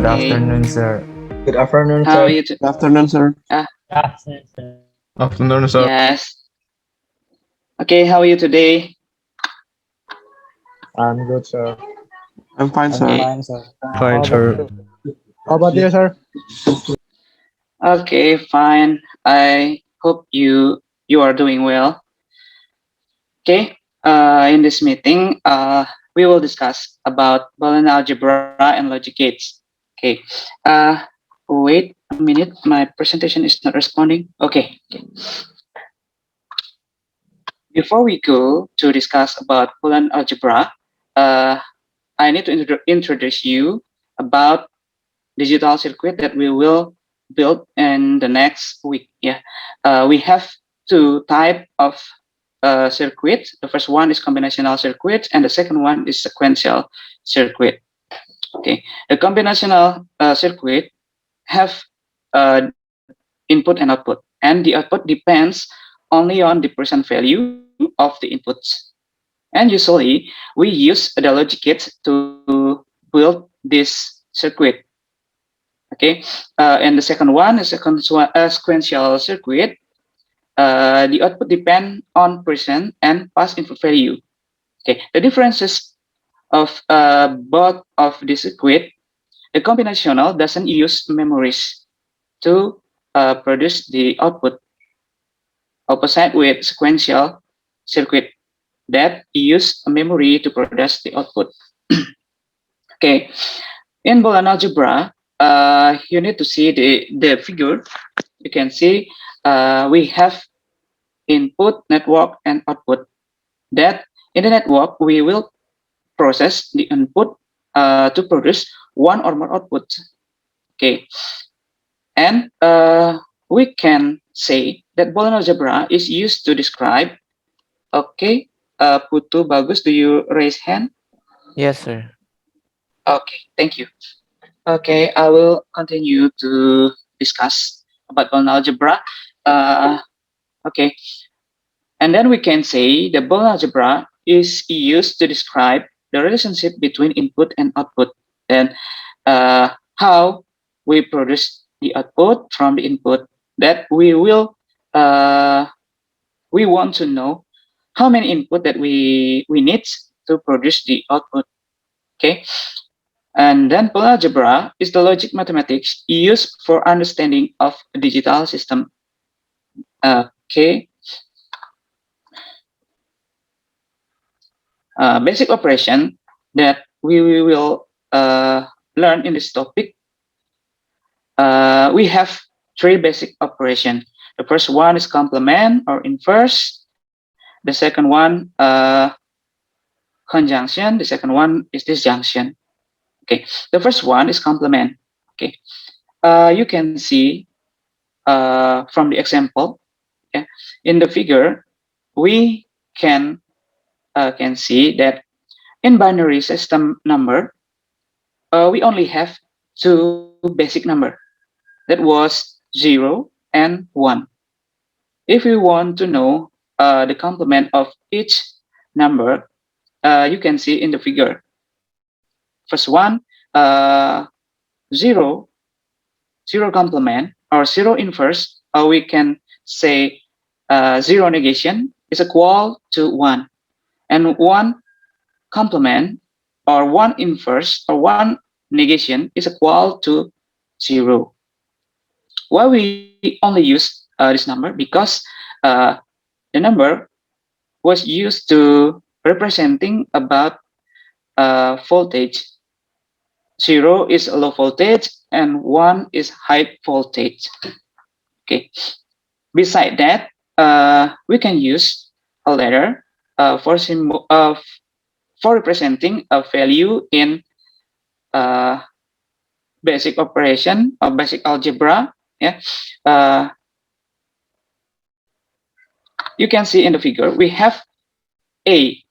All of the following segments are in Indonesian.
afternoon, sir. Good afternoon, How are sir. you? Good afternoon, sir. Afternoon, sir. Afternoon, sir. Yes. Okay, how are you today? I'm good, sir. I'm fine, I'm sir. Okay. fine, sir. How Fine, about sir. you? How about you, sir? Okay, fine. I hope you are doing well. Okay. In this meeting, we will discuss about Boolean algebra and logic gates. Okay. Uh, wait a minute. My presentation is not responding. Okay. Before we go to discuss about Boolean algebra, uh, I need to introduce you about digital circuit that we will build in the next week. Yeah, we have two type of circuit. The first one is combinational circuit, and the second one is sequential circuit. Okay, the combinational circuit have uh, input and output, and the output depends only on the present value of the inputs. And usually we use the logic gates to build this circuit. Okay, and the second one is a sequential circuit. The output depend on present and past input value. Okay, the differences of both of this circuit, the combinational doesn't use memories to produce the output, opposite with sequential circuit that use a memory to produce the output. Okay, in Boolean algebra, you need to see the figure. You can see we have input, network, and output. That in the network, we will process the input to produce one or more outputs. Okay, and we can say that Boolean algebra is used to describe. Okay, Putu Bagus, do you raise hand? Yes, sir. Okay, thank you. Okay, I will continue to discuss about Boolean algebra. Uh, okay, and then we can say the Boolean algebra is used to describe the relationship between input and output, and how we produce the output from the input. That uh, we want to know how many input that we need to produce the output. Okay, and then Boolean algebra is the logic mathematics used for understanding of a digital system. Okay, basic operation that we will learn in this topic. We have three basic operation. The first one is complement or inverse. The second one, conjunction. The second one is disjunction. Okay, the first one is complement. Okay, you can see from the example. Okay, in the figure, we can see that in binary system number, we only have two basic number. That was 0 and 1. If we want to know the complement of each number, you can see in the figure. First one, uh, 0, 0 complement or 0 inverse, we can say 0 negation is equal to 1. And 1 complement or 1 inverse or 1 negation is equal to 0. Why we only use this number? Because uh, the number was used to representing about voltage. 0 is low voltage and 1 is high voltage. Okay. Beside that, we can use a letter for representing a value in uh, basic operation or basic algebra. Yeah. Uh, you can see in the figure we have a.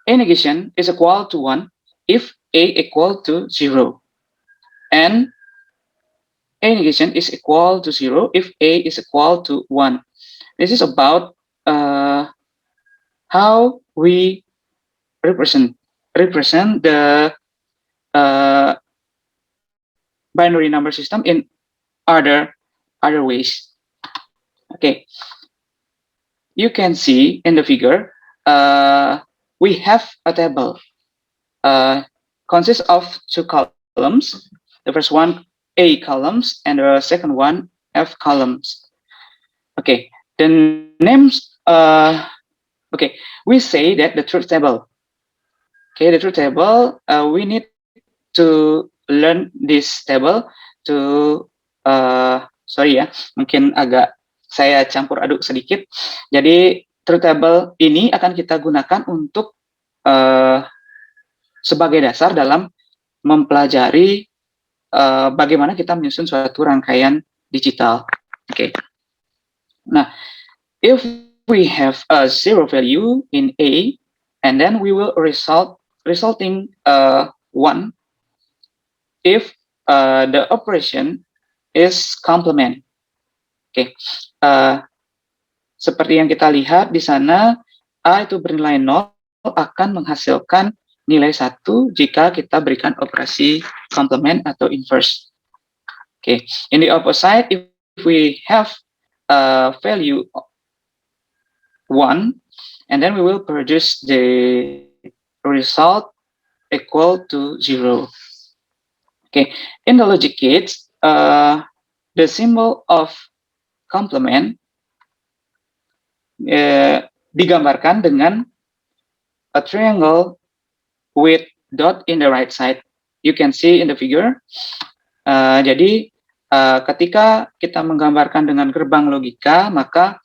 A negation is equal to 1 if a equal to 0. And a negation is equal to 0 if a is equal to 1. This is about how we represent represent uh, binary number system in other ways. Okay, you can see in the figure we have a table consists of two columns. The first one A columns and the second one F columns. Okay, the names. Okay, we say that the truth table. Okay, the truth table. We need to learn this table to. Sorry ya, mungkin agak saya campur aduk sedikit. Jadi truth table ini akan kita gunakan untuk sebagai dasar dalam mempelajari bagaimana kita menyusun suatu rangkaian digital. Oke. Nah, if we have a zero value in A, and then we will resulting 1 if the operation is complement. Oke. Seperti yang kita lihat di sana, A itu bernilai 0 akan menghasilkan nilai 1 jika kita berikan operasi complement atau inverse. Okay, in the opposite, if we have a value 1, and then we will produce the result equal to 0. Okay, in the logic gates, the symbol of complement digambarkan dengan a triangle with dot in the right side. You can see in the figure. Jadi ketika kita menggambarkan dengan gerbang logika, maka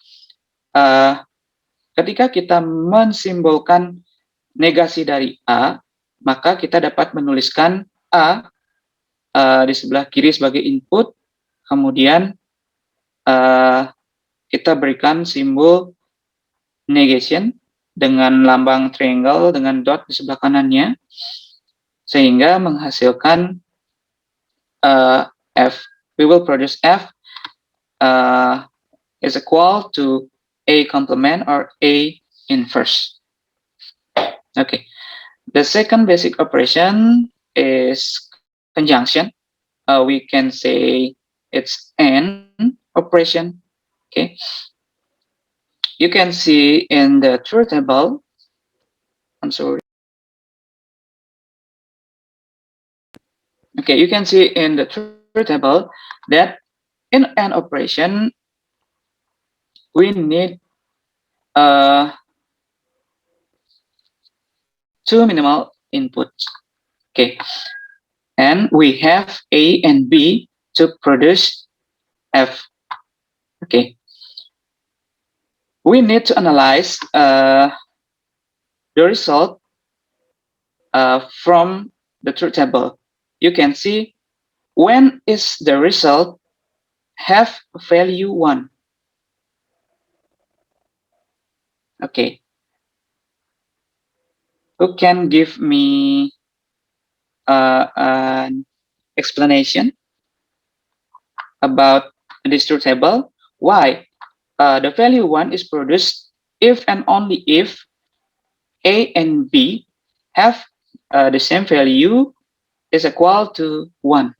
ketika kita mensimbolkan negasi dari A, maka kita dapat menuliskan A di sebelah kiri sebagai input, kemudian kita berikan simbol negation dengan lambang triangle dengan dot di sebelah kanannya, sehingga menghasilkan F. We will produce F is equal to A complement or A inverse. Okay. The second basic operation is conjunction. We can say it's AND operation. Okay. You can see in the truth table. I'm sorry. Okay, you can see in the truth table that in an operation we need two minimal inputs. Okay, and we have A and B to produce F. Okay, we need to analyze the result from the truth table. You can see when is the result have value 1. Okay. Who can give me an explanation about this truth table? Why? The value 1 is produced if and only if A and B have the same value is equal to 1.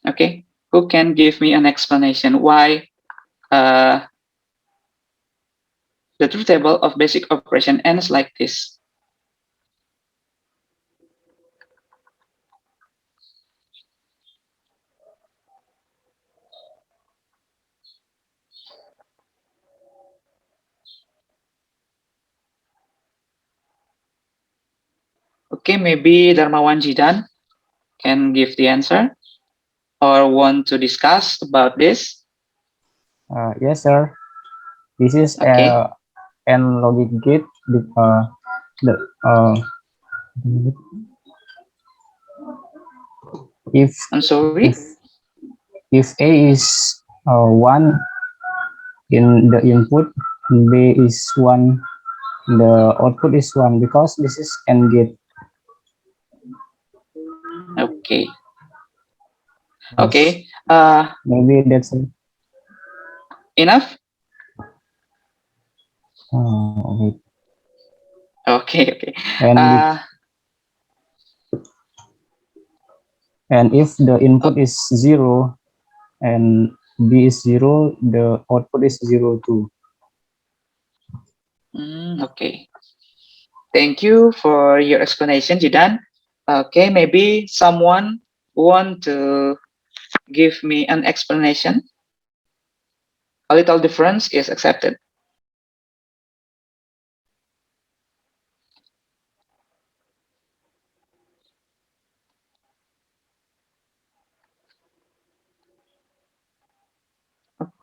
Okay, who can give me an explanation why the truth table of basic operation ends like this? Okay, maybe Darmawan Jidan can give the answer or want to discuss about this. Yes, sir. This is Okay. an logic gate. If I'm sorry. if A is 1 in the input, B is 1, the output is 1 because this is AND gate. Okay. Okay. Maybe that's it. Enough. Okay. Okay, okay. And Uh, and if the input is 0 and B is 0, the output is 0 too. okay. Thank you for your explanation, Jidan. Okay, maybe someone want to give me an explanation. A little difference is accepted.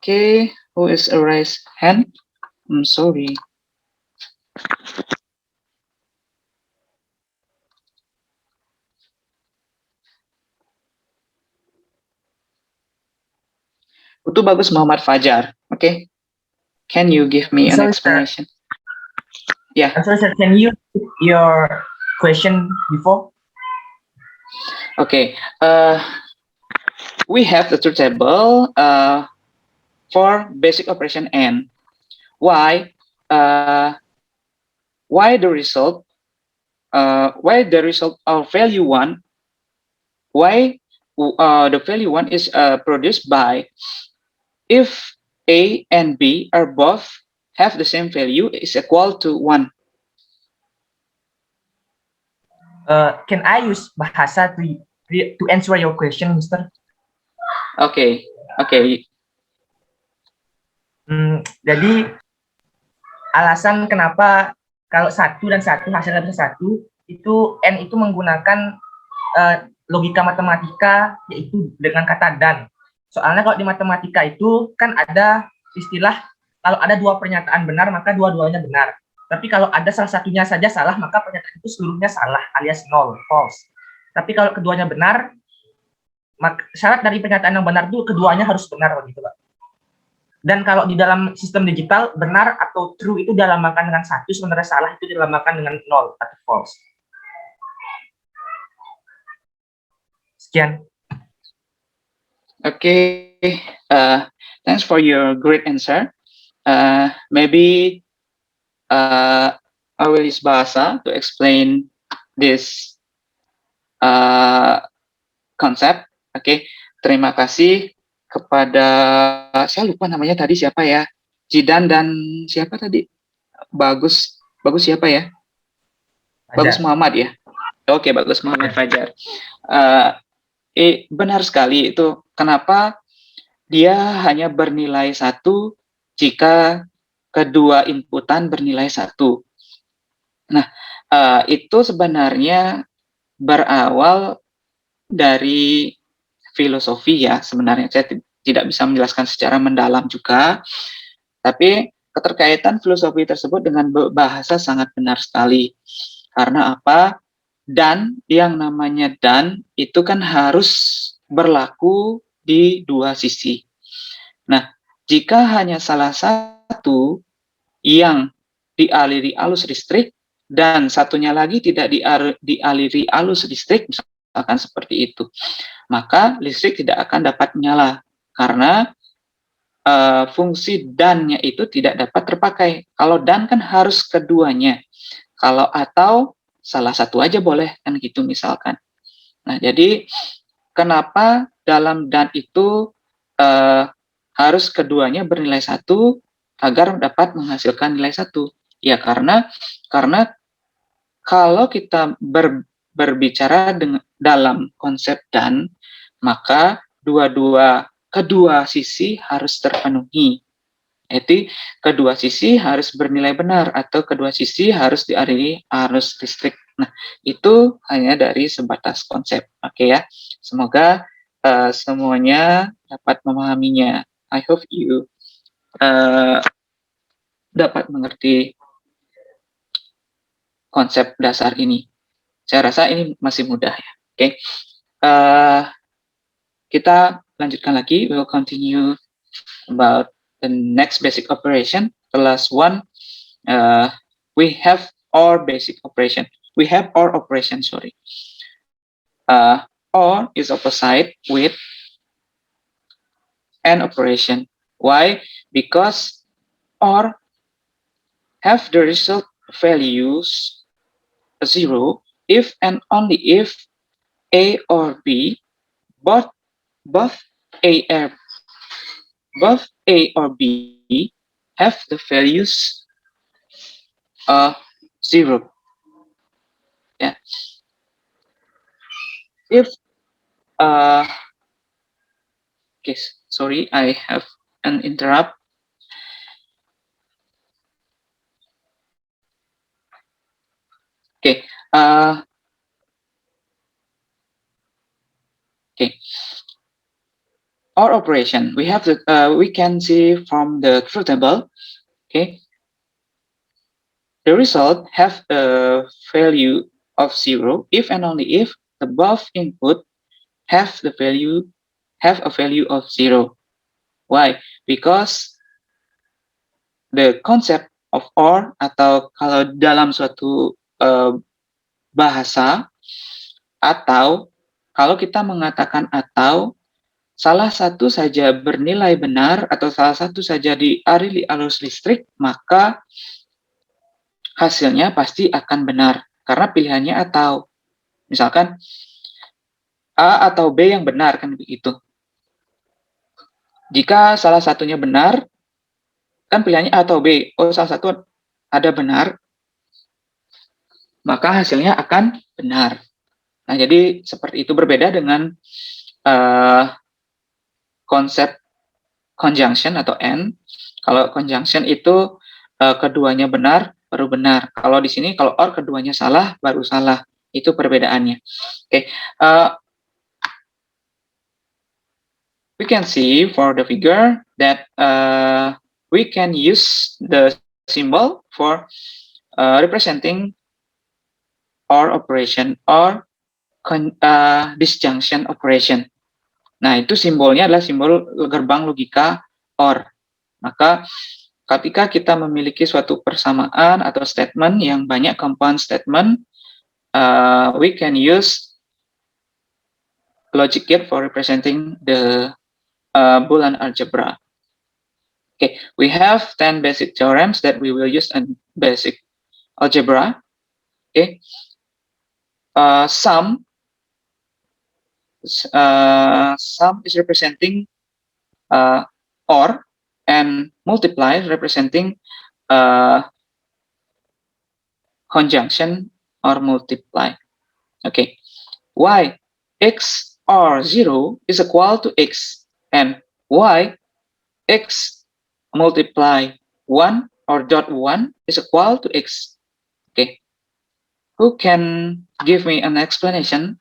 Okay, who is a raised hand? I'm sorry. Itu bagus Muhammad Fajar. Okay, can you give me an Sorry, sir. explanation? Yeah. I'm sorry, sir. Can you repeat your question before? Okay. We have the truth table for basic operation n. Why? Why the result? Why the result of value 1? Why the value 1 is produced by if A and B are both have the same value is equal to 1. Can I use bahasa to answer your question, Mister? Okay. Okay. Jadi alasan kenapa kalau 1 dan 1 hasilnya bisa 1 itu n itu menggunakan logika matematika yaitu dengan kata dan. Soalnya kalau di matematika itu kan ada istilah kalau ada dua pernyataan benar maka dua-duanya benar. Tapi kalau ada salah satunya saja salah maka pernyataan itu seluruhnya salah alias null, false. Tapi kalau keduanya benar, maka syarat dari pernyataan yang benar itu keduanya harus benar begitu, Pak. Dan kalau di dalam sistem digital benar atau true itu dilambangkan dengan 1, sementara salah itu dilambangkan dengan 0 atau false. Sekian. Okay. Thanks for your great answer. Maybe I will use bahasa to explain this concept. Okay. Terima kasih kepada saya lupa namanya tadi siapa ya, Jidan dan siapa tadi, bagus siapa ya, Bagus Muhammad ya. Oke, Bagus Muhammad Fajar. Benar sekali itu. Kenapa dia hanya bernilai 1 jika kedua inputan bernilai 1. Nah, itu sebenarnya berawal dari filosofi ya, sebenarnya saya tidak bisa menjelaskan secara mendalam juga, tapi keterkaitan filosofi tersebut dengan bahasa sangat benar sekali. Karena apa? Dan yang namanya dan itu kan harus berlaku di dua sisi. Nah, jika hanya salah satu yang dialiri arus listrik dan satunya lagi tidak dialiri arus listrik, misalkan seperti itu, maka listrik tidak akan dapat menyala karena fungsi dan-nya itu tidak dapat terpakai. Kalau dan kan harus keduanya. Kalau atau salah satu aja boleh kan gitu misalkan. Nah, jadi kenapa dalam dan itu harus keduanya bernilai 1 agar dapat menghasilkan nilai 1? Ya karena kalau kita berbicara dalam konsep dan, maka kedua sisi harus terpenuhi. Jadi kedua sisi harus bernilai benar atau kedua sisi harus dialiri arus listrik. Nah, itu hanya dari sebatas konsep. Oke ya. Semoga semuanya dapat memahaminya. I hope you dapat mengerti konsep dasar ini. Saya rasa ini masih mudah ya. Oke. Kita lanjutkan lagi. We will continue about the next basic operation. The last one, we have our basic operation. We have our operation, sorry. Or is opposite with an operation. Why? Because or have the result values 0 if and only if A or B both both A or B have the values 0. Yeah. If okay, sorry, I have an interrupt. Okay. Okay. Our operation, we have the we can see from the truth table. Okay. The result have a value of 0 if and only if the above input have a value of 0. Why? Because the concept of or, atau kalau dalam suatu bahasa, atau kalau kita mengatakan atau salah satu saja bernilai benar atau salah satu saja dialiri arus listrik, maka hasilnya pasti akan benar karena pilihannya atau. Misalkan A atau B yang benar, kan begitu. Jika salah satunya benar, kan pilihannya A atau B. Oh, salah satu ada benar, maka hasilnya akan benar. Nah, jadi seperti itu, berbeda dengan konsep conjunction atau and. Kalau conjunction itu keduanya benar baru benar. Kalau di sini kalau or keduanya salah baru salah. Itu perbedaannya. Oke. We can see for the figure that we can use the symbol for representing or operation or disjunction operation. Nah, itu simbolnya adalah simbol gerbang logika OR. Maka ketika kita memiliki suatu persamaan atau statement yang banyak compound statement, we can use logic gate for representing the Boolean algebra. Okay, we have 10 basic theorems that we will use in basic algebra. Okay, sum is representing or, and multiply representing conjunction or multiply. Okay, why x or 0 is equal to x, and why x multiply 1 or dot 1 is equal to x. Okay, who can give me an explanation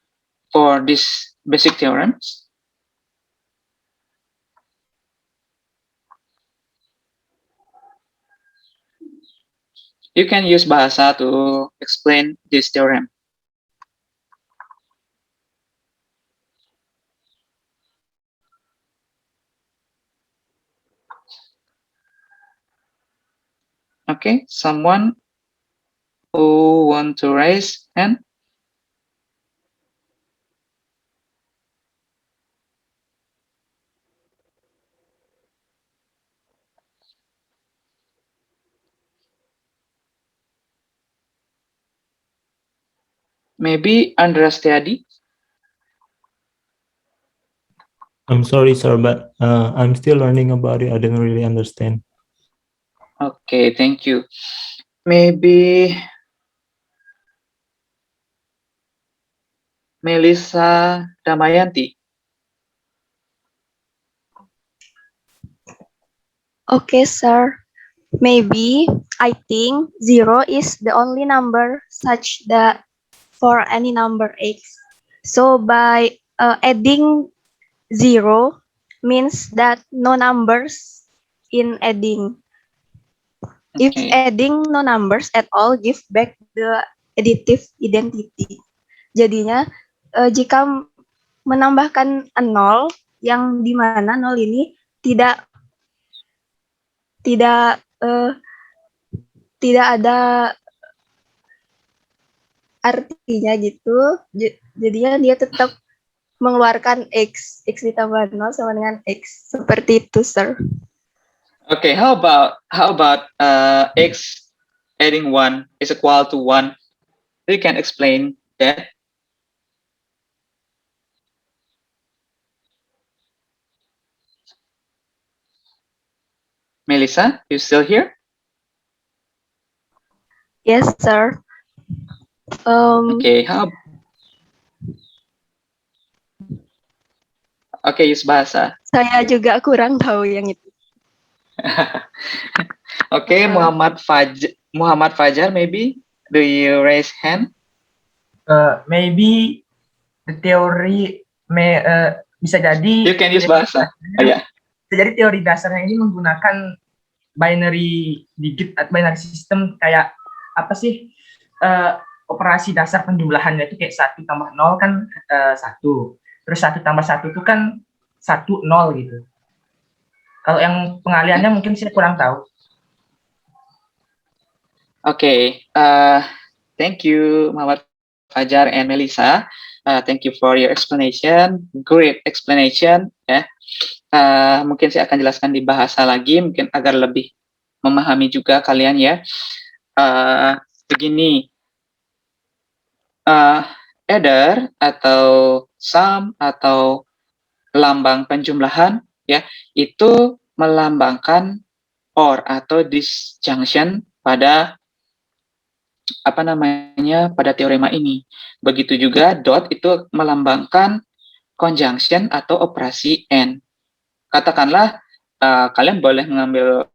for these basic theorems? You can use bahasa to explain this theorem. Okay, someone who want to raise hand? Maybe Andreas Tiadi? I'm sorry, sir, but I'm still learning about it. I didn't really understand. Okay, thank you. Maybe Melissa Damayanti? Okay, sir. Maybe I think 0 is the only number such that for any number x. So by adding 0 means that no numbers in adding. If Okay. adding no numbers at all, give back the additive identity. Jadinya jika menambahkan 0 yang dimana 0 ini tidak ada artinya gitu, jadinya dia tetap mengeluarkan x ditambah 0 sama dengan x, seperti itu, sir. Okay, how about x adding 1 is equal to 1. You can explain that. Melissa, you still here? Yes, sir. Okay, okay, use bahasa. Saya juga kurang tahu yang itu. Okay, Muhammad Fajar, maybe do you raise hand? Maybe the theory bisa jadi You can use bahasa. Oh, yeah. bisa jadi teori dasarnya ini menggunakan binary digit atau binary system, kayak apa sih, operasi dasar penjumlahannya itu kayak 1 tambah 0 kan 1, terus 1 tambah 1 itu kan 1 0 gitu. Kalau yang pengaliannya mungkin saya kurang tahu. Okay, thank you Muhammad Fajar and Melissa. Thank you for your explanation, great explanation. Ya, mungkin saya akan jelaskan di bahasa lagi, mungkin agar lebih memahami juga kalian ya. Begini, adder atau sum atau lambang penjumlahan ya, itu melambangkan or atau disjunction pada pada teorema ini. Begitu juga dot itu melambangkan conjunction atau operasi and. Katakanlah kalian boleh mengambil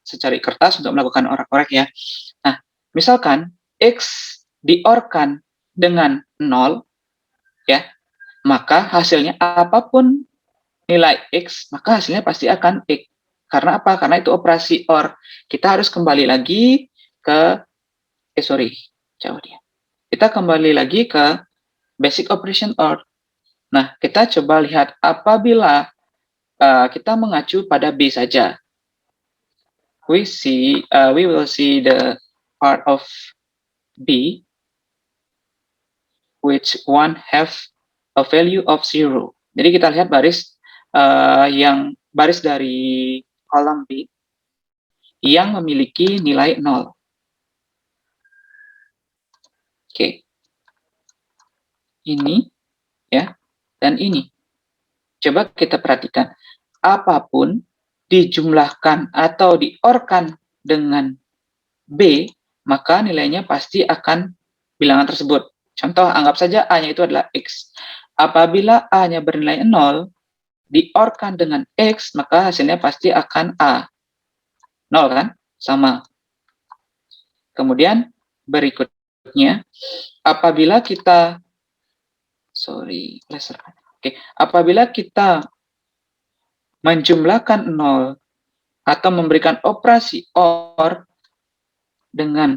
secari kertas untuk melakukan orek-orek ya. Nah, misalkan X diorkan dengan 0 ya, maka hasilnya apapun nilai X, maka hasilnya pasti akan X. Karena apa? Karena itu operasi OR. Kita harus kembali lagi ke jauh dia. Kita kembali lagi ke basic operation OR. Nah, kita coba lihat apabila kita mengacu pada B saja. We will see the part of B which one have a value of 0. Jadi kita lihat baris baris dari kolom B yang memiliki nilai 0. Oke. Ini ya, dan ini. Coba kita perhatikan. Apapun dijumlahkan atau diorkan dengan B, maka nilainya pasti akan bilangan tersebut. Contoh, anggap saja A-nya itu adalah X. Apabila A-nya bernilai 0, diorkan dengan X, maka hasilnya pasti akan A. 0 kan? Sama. Kemudian berikutnya, apabila kita apabila kita menjumlahkan 0 atau memberikan operasi OR dengan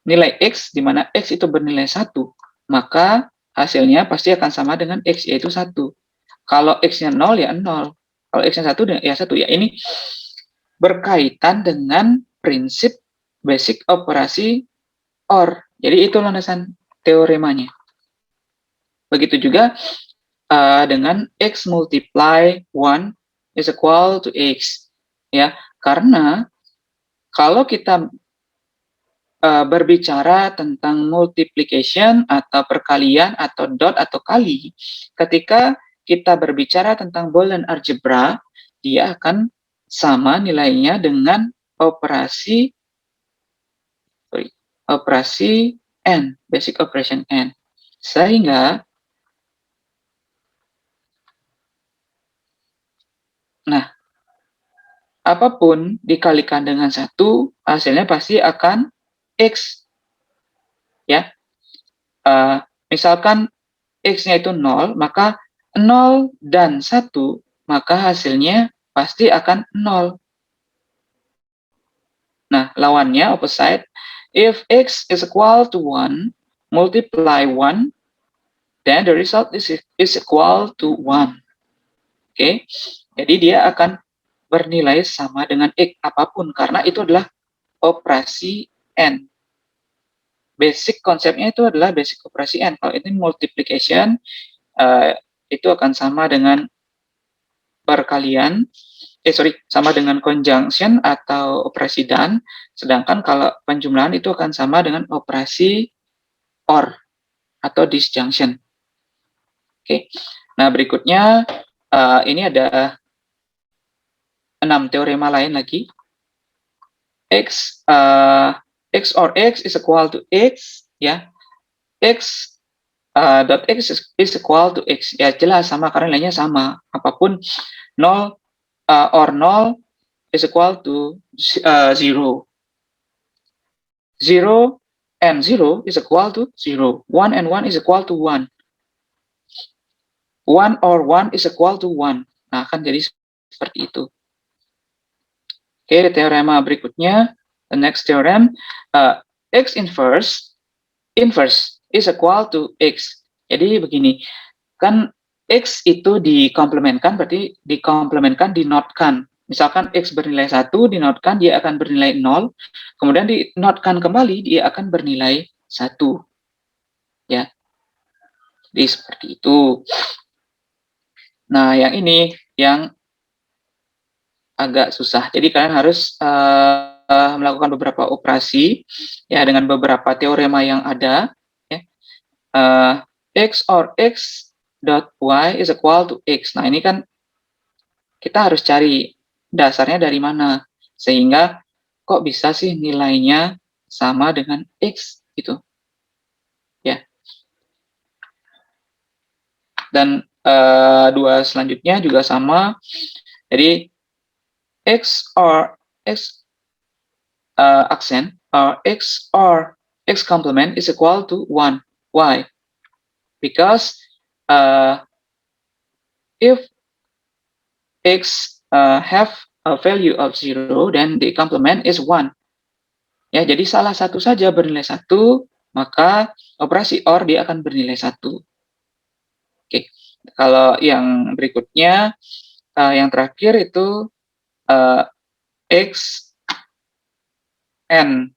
nilai X, di mana X itu bernilai 1, maka hasilnya pasti akan sama dengan X, yaitu 1. Kalau X-nya 0, ya 0. Kalau X-nya 1, ya 1. Ya, ini berkaitan dengan prinsip basic operasi OR. Jadi itu landasan teoremanya. Begitu juga dengan X multiply 1 is equal to X. Ya, karena kalau kita berbicara tentang multiplication atau perkalian atau dot atau kali, ketika kita berbicara tentang Boolean algebra, dia akan sama nilainya dengan operasi AND, basic operation AND. Sehingga apapun dikalikan dengan 1, hasilnya pasti akan X. Ya. Misalkan X-nya itu 0, maka 0 dan 1, maka hasilnya pasti akan 0. Nah, lawannya, opposite, if X is equal to 1, multiply 1, then the result is equal to 1. Oke, jadi dia akan bernilai sama dengan X apapun, karena itu adalah operasi AND. Basic konsepnya itu adalah basic operasi AND. Kalau ini multiplication, itu akan sama dengan perkalian. sama dengan conjunction atau operasi dan, sedangkan kalau penjumlahan itu akan sama dengan operasi or atau disjunction. Oke. Nah, berikutnya ini ada 6 teorema lain lagi. X or X is equal to X, ya. X dot X is equal to X. Ya, jelas sama karena nilainya sama. Apapun 0 or 0 is equal to 0. 0 and 0 is equal to 0. 1 and 1 is equal to 1. 1 or 1 is equal to 1. Nah, akan jadi seperti itu. Oke, teorema berikutnya, the next theorem, X inverse is equal to X. Jadi begini, kan X itu dikomplementkan, berarti dikomplementkan dinotkan. Misalkan X bernilai 1, dinotkan dia akan bernilai 0, kemudian dinotkan kembali dia akan bernilai 1. Ya. Jadi seperti itu. Nah, yang ini yang agak susah. Jadi kalian harus melakukan beberapa operasi ya dengan beberapa teorema yang ada. Ya. X or X dot Y is equal to X. Nah, ini kan kita harus cari dasarnya dari mana sehingga kok bisa sih nilainya sama dengan X gitu. Ya. Dan dua selanjutnya juga sama. Jadi X or X accent or X or X complement is equal to 1. Why? Because if X have a value of 0, then the complement is 1. Ya, jadi salah satu saja bernilai 1, maka operasi OR dia akan bernilai 1. Oke, kalau yang berikutnya, yang terakhir itu X and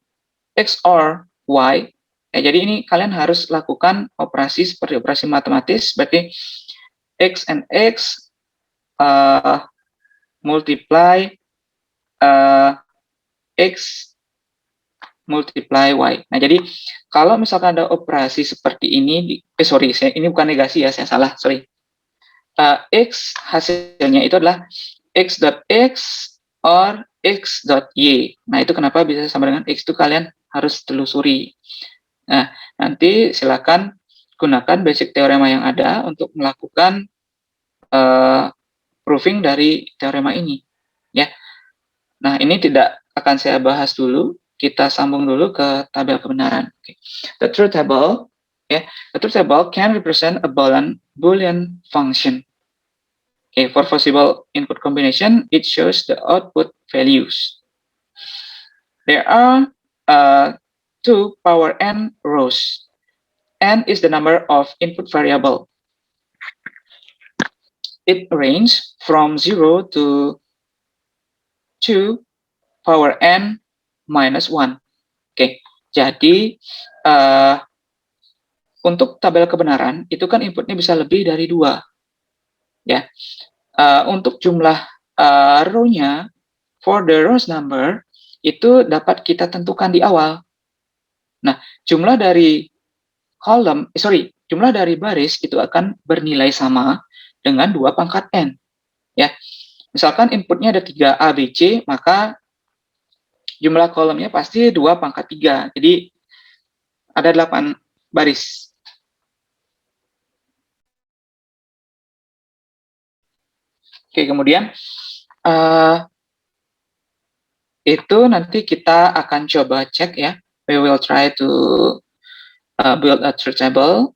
X or Y. Ya, jadi ini kalian harus lakukan operasi seperti operasi matematis, berarti X and X multiply X multiply Y. Nah, jadi kalau misalkan ada operasi seperti ini, ini bukan negasi ya, saya salah, sorry. X hasilnya itu adalah X dot X or X dot Y. Nah, itu kenapa bisa sama dengan X itu kalian harus telusuri. Nah, nanti silakan gunakan basic teorema yang ada untuk melakukan proving dari teorema ini. Ya. Nah, ini tidak akan saya bahas dulu. Kita sambung dulu ke tabel kebenaran. Okay. The truth table, the truth table can represent a Boolean function. Okay, for possible input combination, it shows the output values. There are 2 power n rows. N is the number of input variable. It ranges from 0 to 2 power n minus 1. Oke, jadi untuk tabel kebenaran itu kan inputnya bisa lebih dari 2. Ya, untuk jumlah row-nya for the rows number itu dapat kita tentukan di awal. Nah, jumlah dari jumlah dari baris itu akan bernilai sama dengan 2 pangkat n. Ya, misalkan inputnya ada 3 A, B, C, maka jumlah kolomnya pasti 2 pangkat 3. Jadi ada 8 baris. Oke, kemudian itu nanti kita akan coba cek ya. We will try to build a truth table.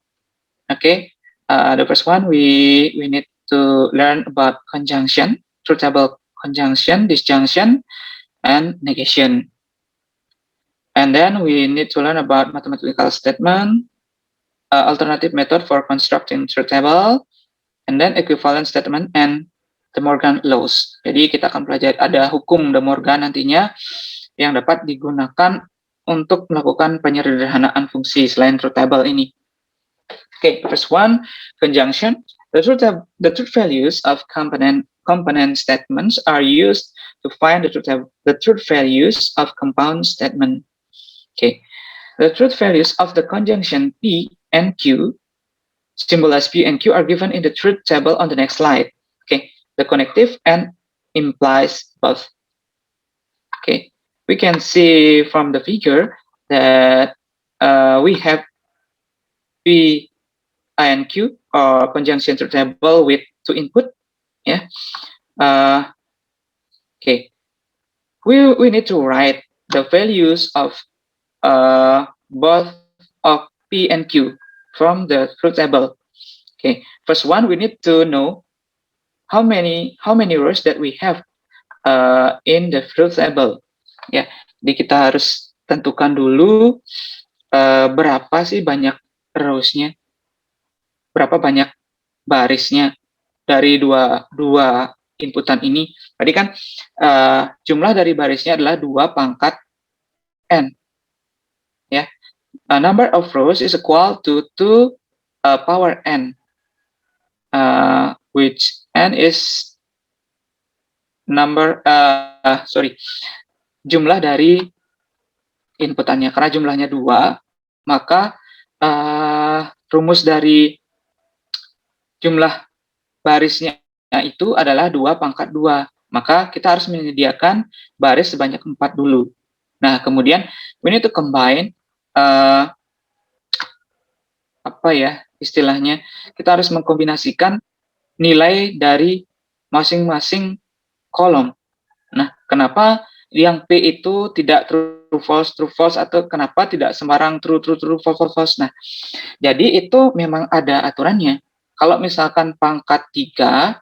Okay, the first one we need to learn about conjunction, truth table conjunction, disjunction, and negation. And then we need to learn about mathematical statement, alternative method for constructing truth table, and then equivalent statement and De Morgan laws. Jadi kita akan pelajari ada hukum De Morgan nantinya yang dapat digunakan untuk melakukan penyederhanaan fungsi selain truth table ini. Okay, first one, conjunction. The truth values of component component statements are used to find the truth values of compound statement. Okay, the truth values of the conjunction P and Q, symbol as P and Q, are given in the truth table on the next slide. Okay, the connective and implies both. Okay, we can see from the figure that we have P and Q or conjunction truth table with two input. Yeah. Okay. We need to write the values of both of P and Q from the truth table. Okay. First one, we need to know how many rows that we have in the truth table. Ya. Jadi kita harus tentukan dulu berapa sih banyak rows-nya, berapa banyak barisnya dari dua inputan ini. Tadi kan jumlah dari barisnya adalah 2 pangkat n. Ya, number of rows is equal to 2 power n, which n is jumlah dari inputannya. Karena jumlahnya 2, maka rumus dari jumlah barisnya itu adalah 2 pangkat 2. Maka kita harus menyediakan baris sebanyak 4 dulu. Nah, kemudian we need to combine istilahnya, kita harus mengkombinasikan nilai dari masing-masing kolom. Nah, kenapa yang P itu tidak true false, atau kenapa tidak sembarang true false. Nah, jadi itu memang ada aturannya. Kalau misalkan pangkat 3,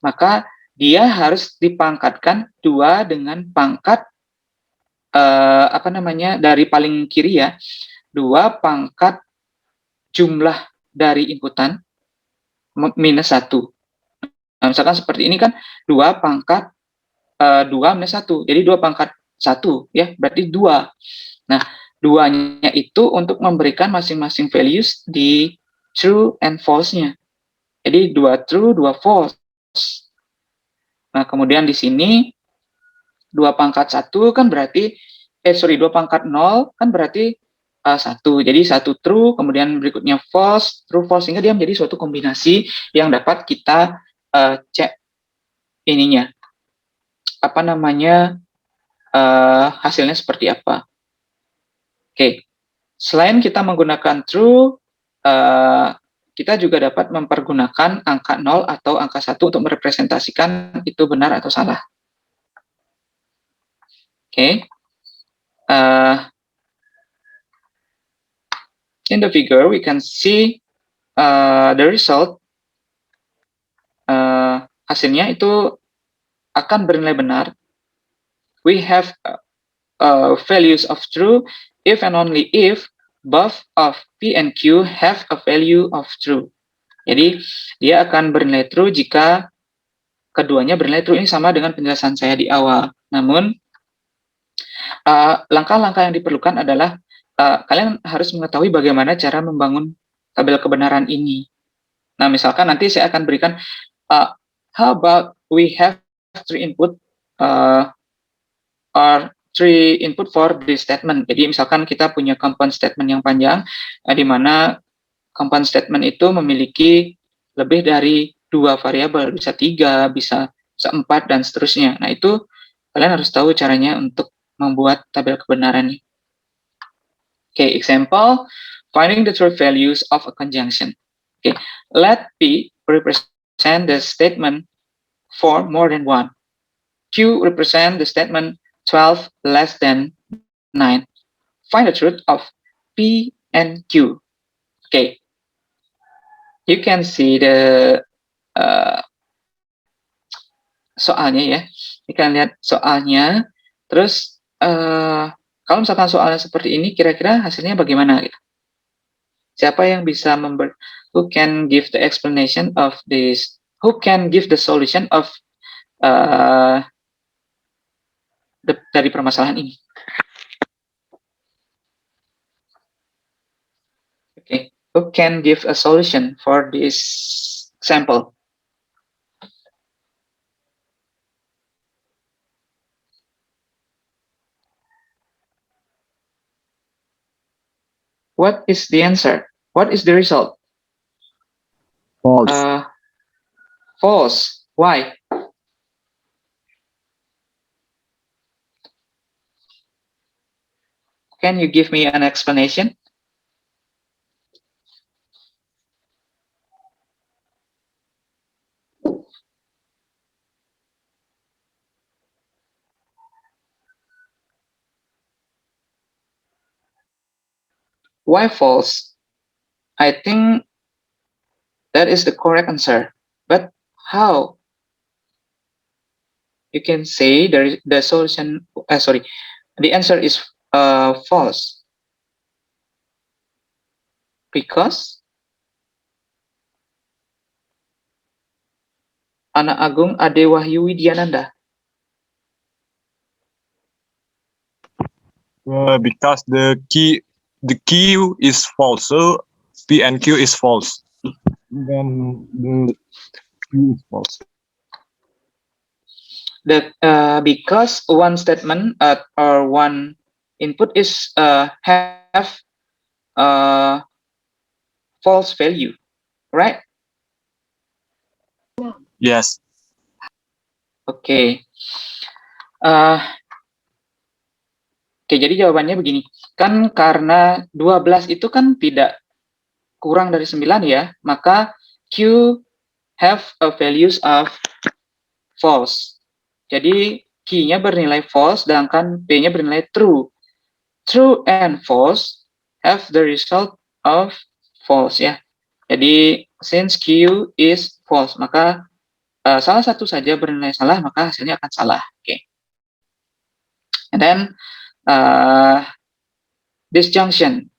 maka dia harus dipangkatkan 2 dengan pangkat dari paling kiri ya, 2 pangkat jumlah dari inputan minus 1. Nah, misalkan seperti ini kan 2 pangkat 2 minus 1, jadi 2 pangkat 1 ya, berarti 2. Nah, 2-nya itu untuk memberikan masing-masing values di true and false-nya. Jadi 2 true, 2 false. Nah, kemudian di sini 2 pangkat 1 kan berarti 2 pangkat 0 kan berarti 1. Jadi 1 true, kemudian berikutnya false, true false, sehingga dia menjadi suatu kombinasi yang dapat kita cek ininya. Hasilnya seperti apa. Oke. Selain kita menggunakan true, kita juga dapat mempergunakan angka 0 atau angka 1 untuk merepresentasikan itu benar atau salah. Oke. In the figure, we can see the result. Hasilnya itu akan bernilai benar. We have values of true if and only if both of P and Q have a value of true. Jadi dia akan bernilai true jika keduanya bernilai true. Ini sama dengan penjelasan saya di awal. Namun langkah-langkah yang diperlukan adalah kalian harus mengetahui bagaimana cara membangun tabel kebenaran ini. Nah, misalkan nanti saya akan berikan how about we have 3 input or 3 input for this statement. Jadi misalkan kita punya compound statement yang panjang, di mana compound statement itu memiliki lebih dari 2 variabel, bisa 3, bisa 4, dan seterusnya. Nah, itu kalian harus tahu caranya untuk membuat tabel kebenaran. Okay, example, finding the truth values of a conjunction. Okay, let P represent the statement for more than 1. Q represent the statement 12 less than 9. Find the truth of P and Q. Okay, you can see the soalnya ya. Kita lihat soalnya. Terus kalau misalkan soalnya seperti ini, kira-kira hasilnya bagaimana? Siapa yang bisa who can give the explanation of this? Who can give the solution of dari permasalahan ini? Okay, who can give a solution for this example? What is the answer? What is the result? False. False. Why? Can you give me an explanation? Why false? I think that is the correct answer. But how? You can say the solution. Sorry, the answer is false because Anak Agung Ade Wahyu Widiananda. Because the key is false, so P and Q is false. Then the Q is false. That because one statement or one input is have false value, right? Yes. Oke. Oke, jadi jawabannya begini. Kan karena 12 itu kan tidak kurang dari 9 ya, maka Q have a values of false. Jadi Q-nya bernilai false, sedangkan P-nya bernilai true. True and false have the result of false ya. Jadi since Q is false, maka salah satu saja bernilai salah, maka hasilnya akan salah. Oke. And then disjunction,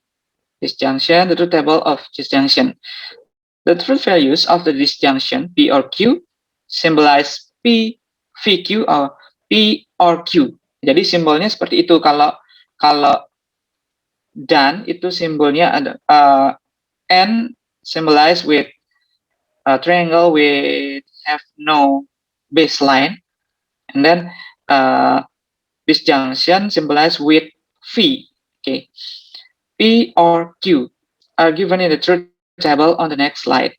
the truth table of disjunction. The truth values of the disjunction P or Q symbolize P, V, Q or P or Q. Jadi simbolnya seperti itu. Kalau dan itu simbolnya ada N symbolized with a triangle with have no baseline, and then disjunction symbolized with V. Okay, P or Q are given in the truth table on the next slide.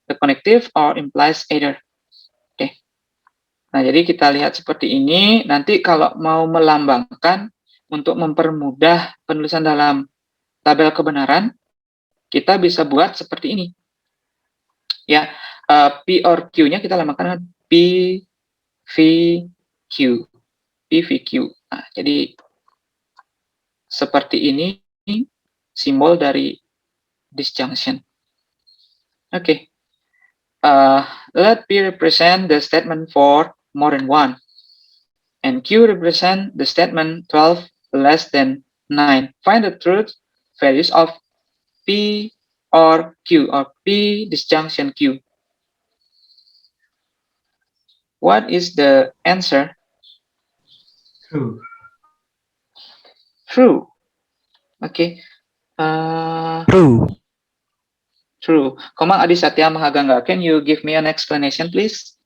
The connective or implies either. Okay. Nah, jadi kita lihat seperti ini. Nanti kalau mau melambangkan untuk mempermudah penulisan dalam tabel kebenaran, kita bisa buat seperti ini. Ya, P or Q-nya kita lambangkan dengan P, V, Q. P, V, Q. Nah, jadi seperti ini simbol dari disjunction. Okay. Let P represent the statement for more than one, and Q represent the statement 12 less than 9. Find the truth values of P or Q, or P disjunction Q. What is the answer? True. True. Okay. True. True. Komang Adi Satya Mahagangga, can you give me an explanation, please?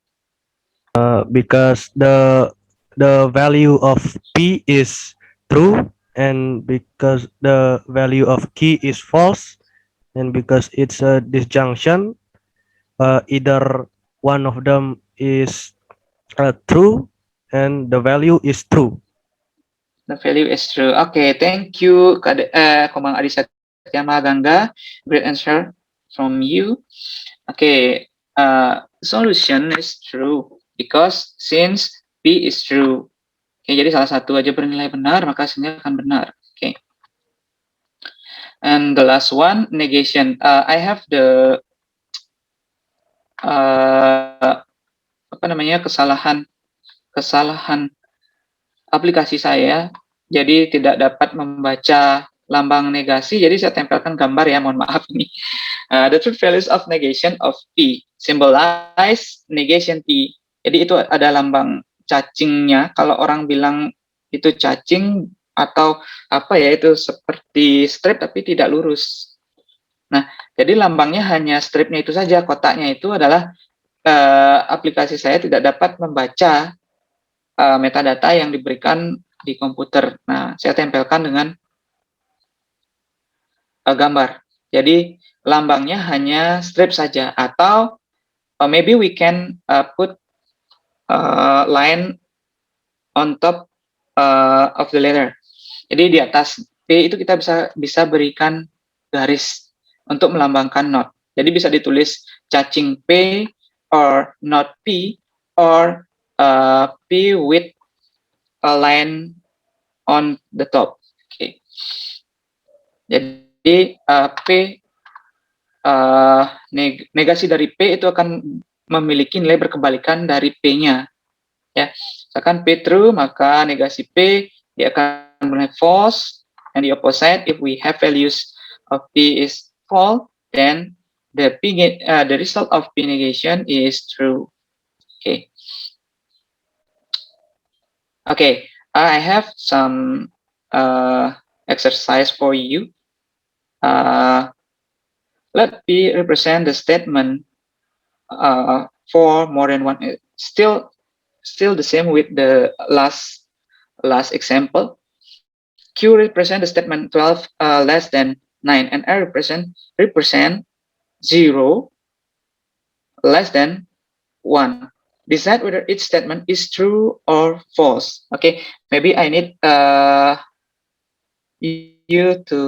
Because the value of P is true, and because the value of Q is false, and because it's a disjunction, either one of them is true, and the value is true. The value is true. Okay, thank you, Komang Adi Satya Mahagangga. Great answer from you. Okay, solution is true because since P is true. Okay, jadi salah satu aja bernilai benar, maka hasilnya akan benar. Okay. And the last one, negation. I have the kesalahan aplikasi saya, jadi tidak dapat membaca lambang negasi, jadi saya tempelkan gambar ya, mohon maaf ini. The truth values of negation of P symbolize negation P. Jadi itu ada lambang cacingnya. Kalau orang bilang itu cacing atau apa ya, itu seperti strip tapi tidak lurus. Nah, jadi lambangnya hanya stripnya itu saja, kotaknya itu adalah aplikasi saya tidak dapat membaca metadata yang diberikan di komputer. Nah, saya tempelkan dengan gambar. Jadi lambangnya hanya strip saja, atau maybe we can put line on top of the letter. Jadi di atas P itu kita bisa berikan garis untuk melambangkan not. Jadi bisa ditulis cacing P or not P, or P with a line on the top. Oke. Jadi P negasi dari P itu akan memiliki nilai berkebalikan dari P-nya. Ya, misalkan P true, maka negasi P dia akan bernilai false, and the opposite, if we have values of P is false, then the result of P negation is true. Okay. Okay, I have some exercise for you. Let P represent the statement for more than one. Still the same with the last example. Q represent the statement 12 less than 9, and R represent 0 less than 1. Decide whether each statement is true or false. Okay, maybe I need you to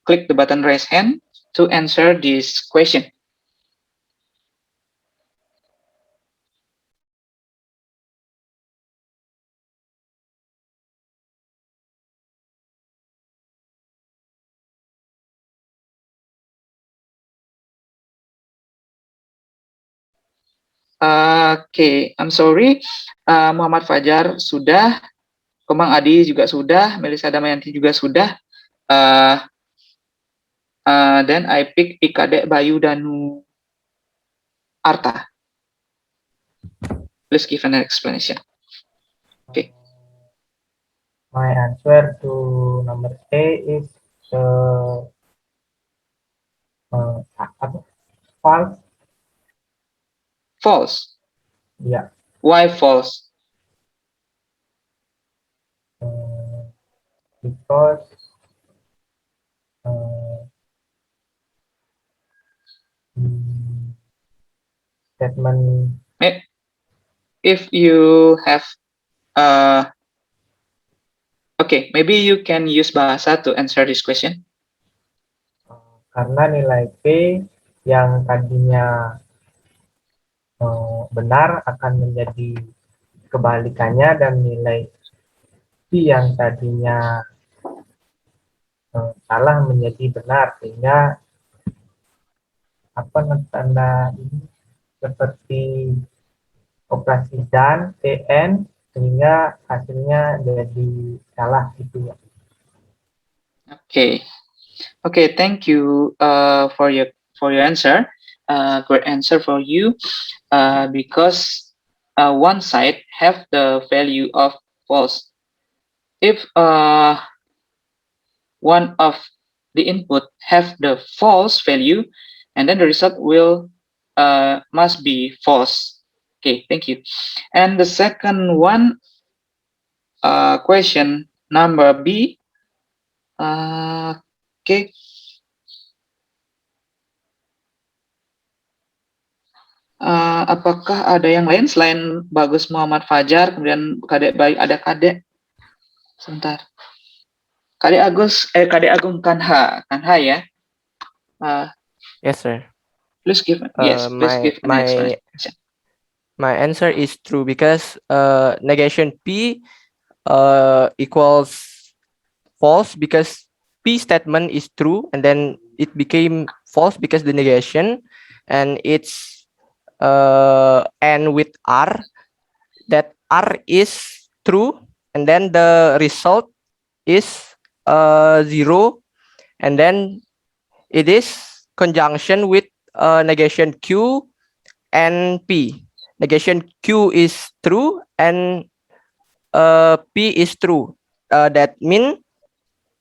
click the button raise hand to answer this question. Oke, I'm sorry. Muhammad Fajar sudah, Komang Adi juga sudah, Melisa Damayanti juga sudah. Then I pick Ikade Bayu Danu Arta. Please give an explanation. Okay. My answer to number A is false. False. Yeah. Why false? Because statement. If you have okay, maybe you can use bahasa to answer this question. Karena nilai P yang tadinya benar akan menjadi kebalikannya, dan nilai P yang tadinya salah menjadi benar, sehingga tanda ini seperti operasi dan TN, sehingga hasilnya jadi salah gitu ya. Okay, thank you for your answer. Great answer for you. Because one side have the value of false. If one of the input have the false value, and then the result will must be false. Okay, thank you. And the second one, question number B. Okay. Apakah ada yang lain selain Bagus Muhammad Fajar, kemudian Kadek Bayu, ada Kadek? Sebentar. Kadek Agung Kanha ya? Yes, sir. Please give an explanation. My answer is true because negation P equals false because P statement is true, and then it became false because the negation, and it's end with R, that R is true, and then the result is 0, and then it is conjunction with negation Q and P. Negation Q is true and P is true. That means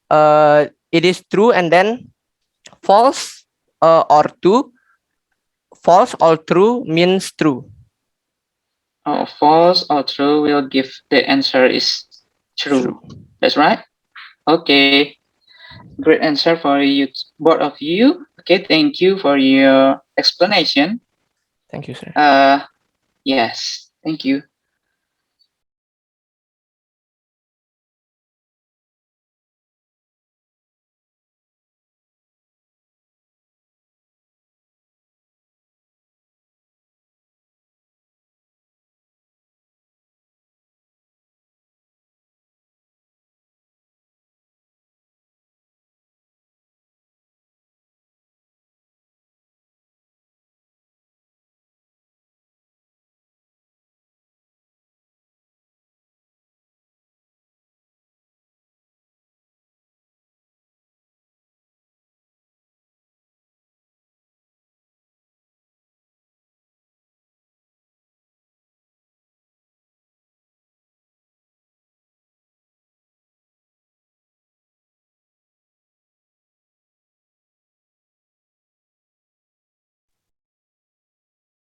it is true and then false or true. False or true means true. False or true will give the answer is true. That's right. Okay. Great answer for you, both of you. Okay, thank you for your explanation. Thank you, sir. Yes, thank you.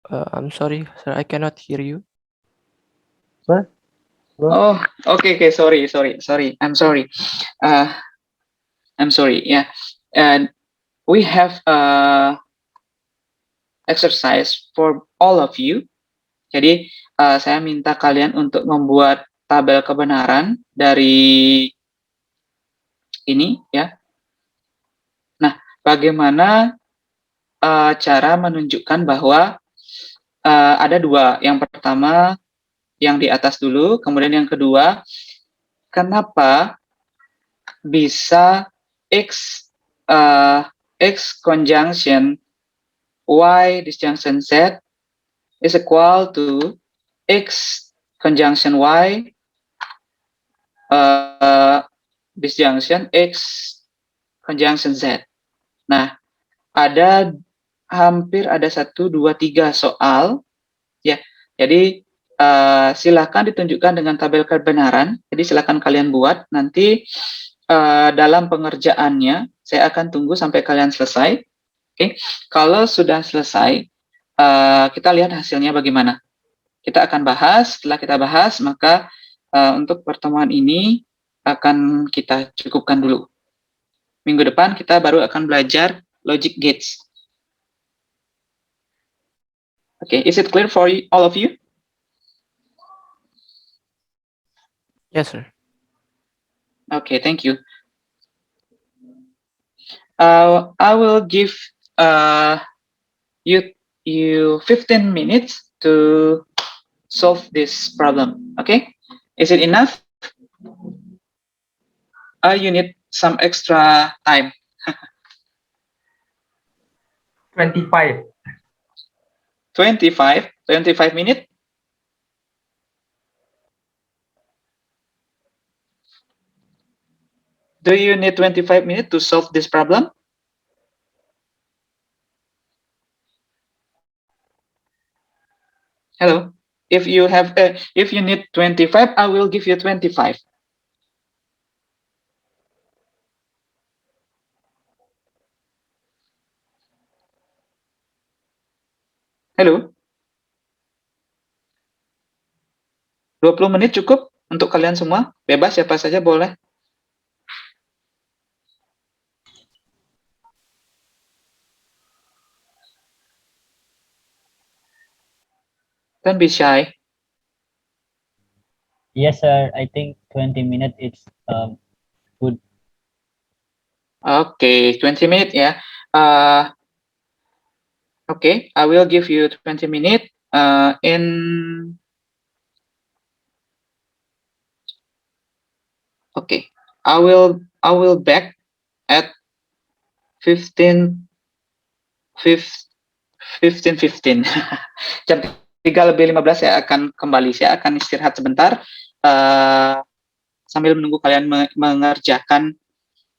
I'm sorry, sir. I cannot hear you. Oh, okay, sorry. I'm sorry. I'm sorry. Yeah, and we have exercise for all of you. Jadi saya minta kalian untuk membuat tabel kebenaran dari ini ya. Nah, bagaimana cara menunjukkan bahwa ada dua. Yang pertama yang di atas dulu, kemudian yang kedua, kenapa bisa x x conjunction y disjunction z is equal to x conjunction y disjunction x conjunction z. Nah, hampir ada 1, 2, 3 soal ya. Jadi silakan ditunjukkan dengan tabel kebenaran. Jadi silakan kalian buat. Nanti dalam pengerjaannya saya akan tunggu sampai kalian selesai. Oke, kalau sudah selesai, kita lihat hasilnya bagaimana. Kita akan bahas. Setelah kita bahas, maka untuk pertemuan ini akan kita cukupkan dulu. Minggu depan kita baru akan belajar logic gates. Okay, is it clear for all of you? Yes, sir. Okay, thank you. I will give you 15 minutes to solve this problem. Okay, is it enough? You need some extra time. 25. 25 minutes. Do you need 25 minutes to solve this problem? Hello. If you need 25, I will give you 25. Halo. 20 menit cukup untuk kalian semua? Bebas, siapa saja boleh. Don't be shy. Yes, sir. I think 20 minutes it's good. Okay, 20 minutes ya. Okay, I will give you 20 minutes Okay, I will back at 15:15. Jam 3:15 saya akan kembali. Saya akan istirahat sebentar sambil menunggu kalian mengerjakan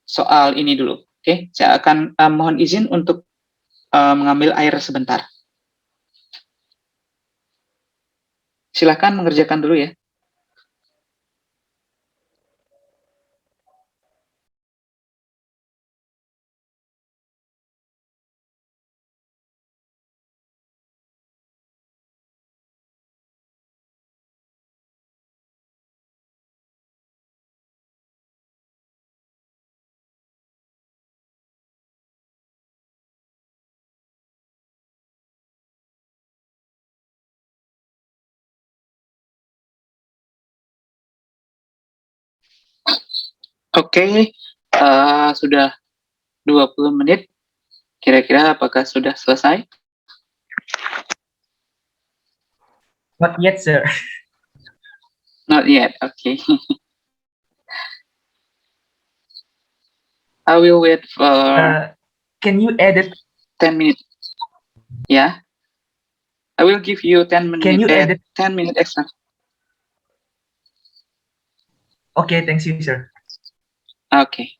soal ini dulu. Oke, saya akan mohon izin untuk mengambil air sebentar. Silakan mengerjakan dulu ya. Oke, sudah 20 menit. Kira-kira apakah sudah selesai? Not yet, sir. Not yet. Okay. I will wait for Can you edit? 10 minutes. Yeah. I will give you 10 minutes. Can you edit? 10 minutes extra. Okay, thanks you, sir. Okay.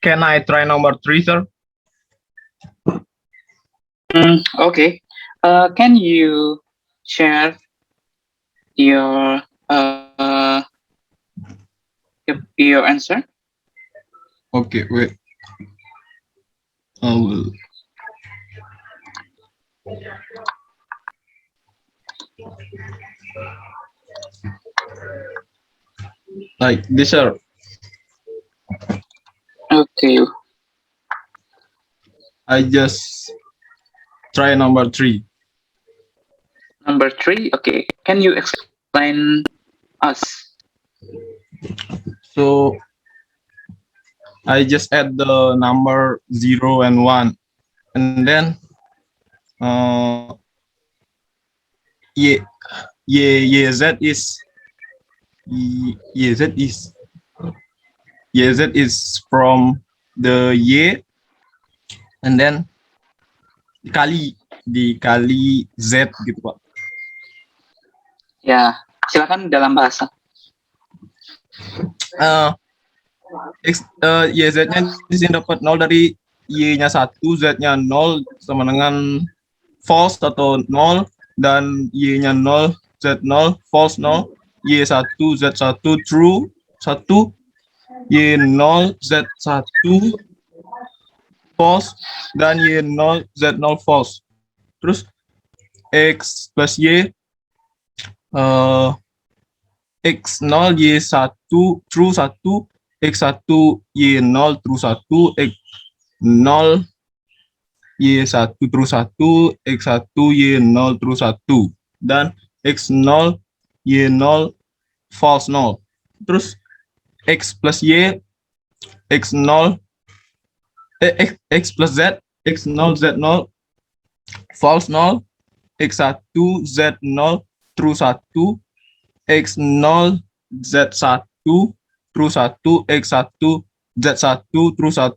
Can I try number 3, sir? Okay. Can you share your your answer? Okay, wait. I will. Like this, sir. Okay. I just try number 3. Number 3. Okay. Can you explain us? So I just add the number 0 and 1, and then y z is from the y, and then dikali z gitu, Pak. Ya, silakan dalam bahasa. YZ-nya di sini dapat 0 dari Y-nya 1, Z-nya 0 sama dengan false atau 0, dan Y-nya 0, Z 0, false 0, Y1, Z1, true 1, Y0, Z1, false, dan Y0, Z0, false. Terus X plus Y, X0, Y1, true 1, X1, Y0, true 1, X0, Y1, true 1, X1, Y0, true 1, dan X0, Y0, false 0. Terus X plus Y, X0, X plus Z, X0, Z0, false 0, X1, Z0, true 1, X0, Z1, true 1, X1, Z1, true 1,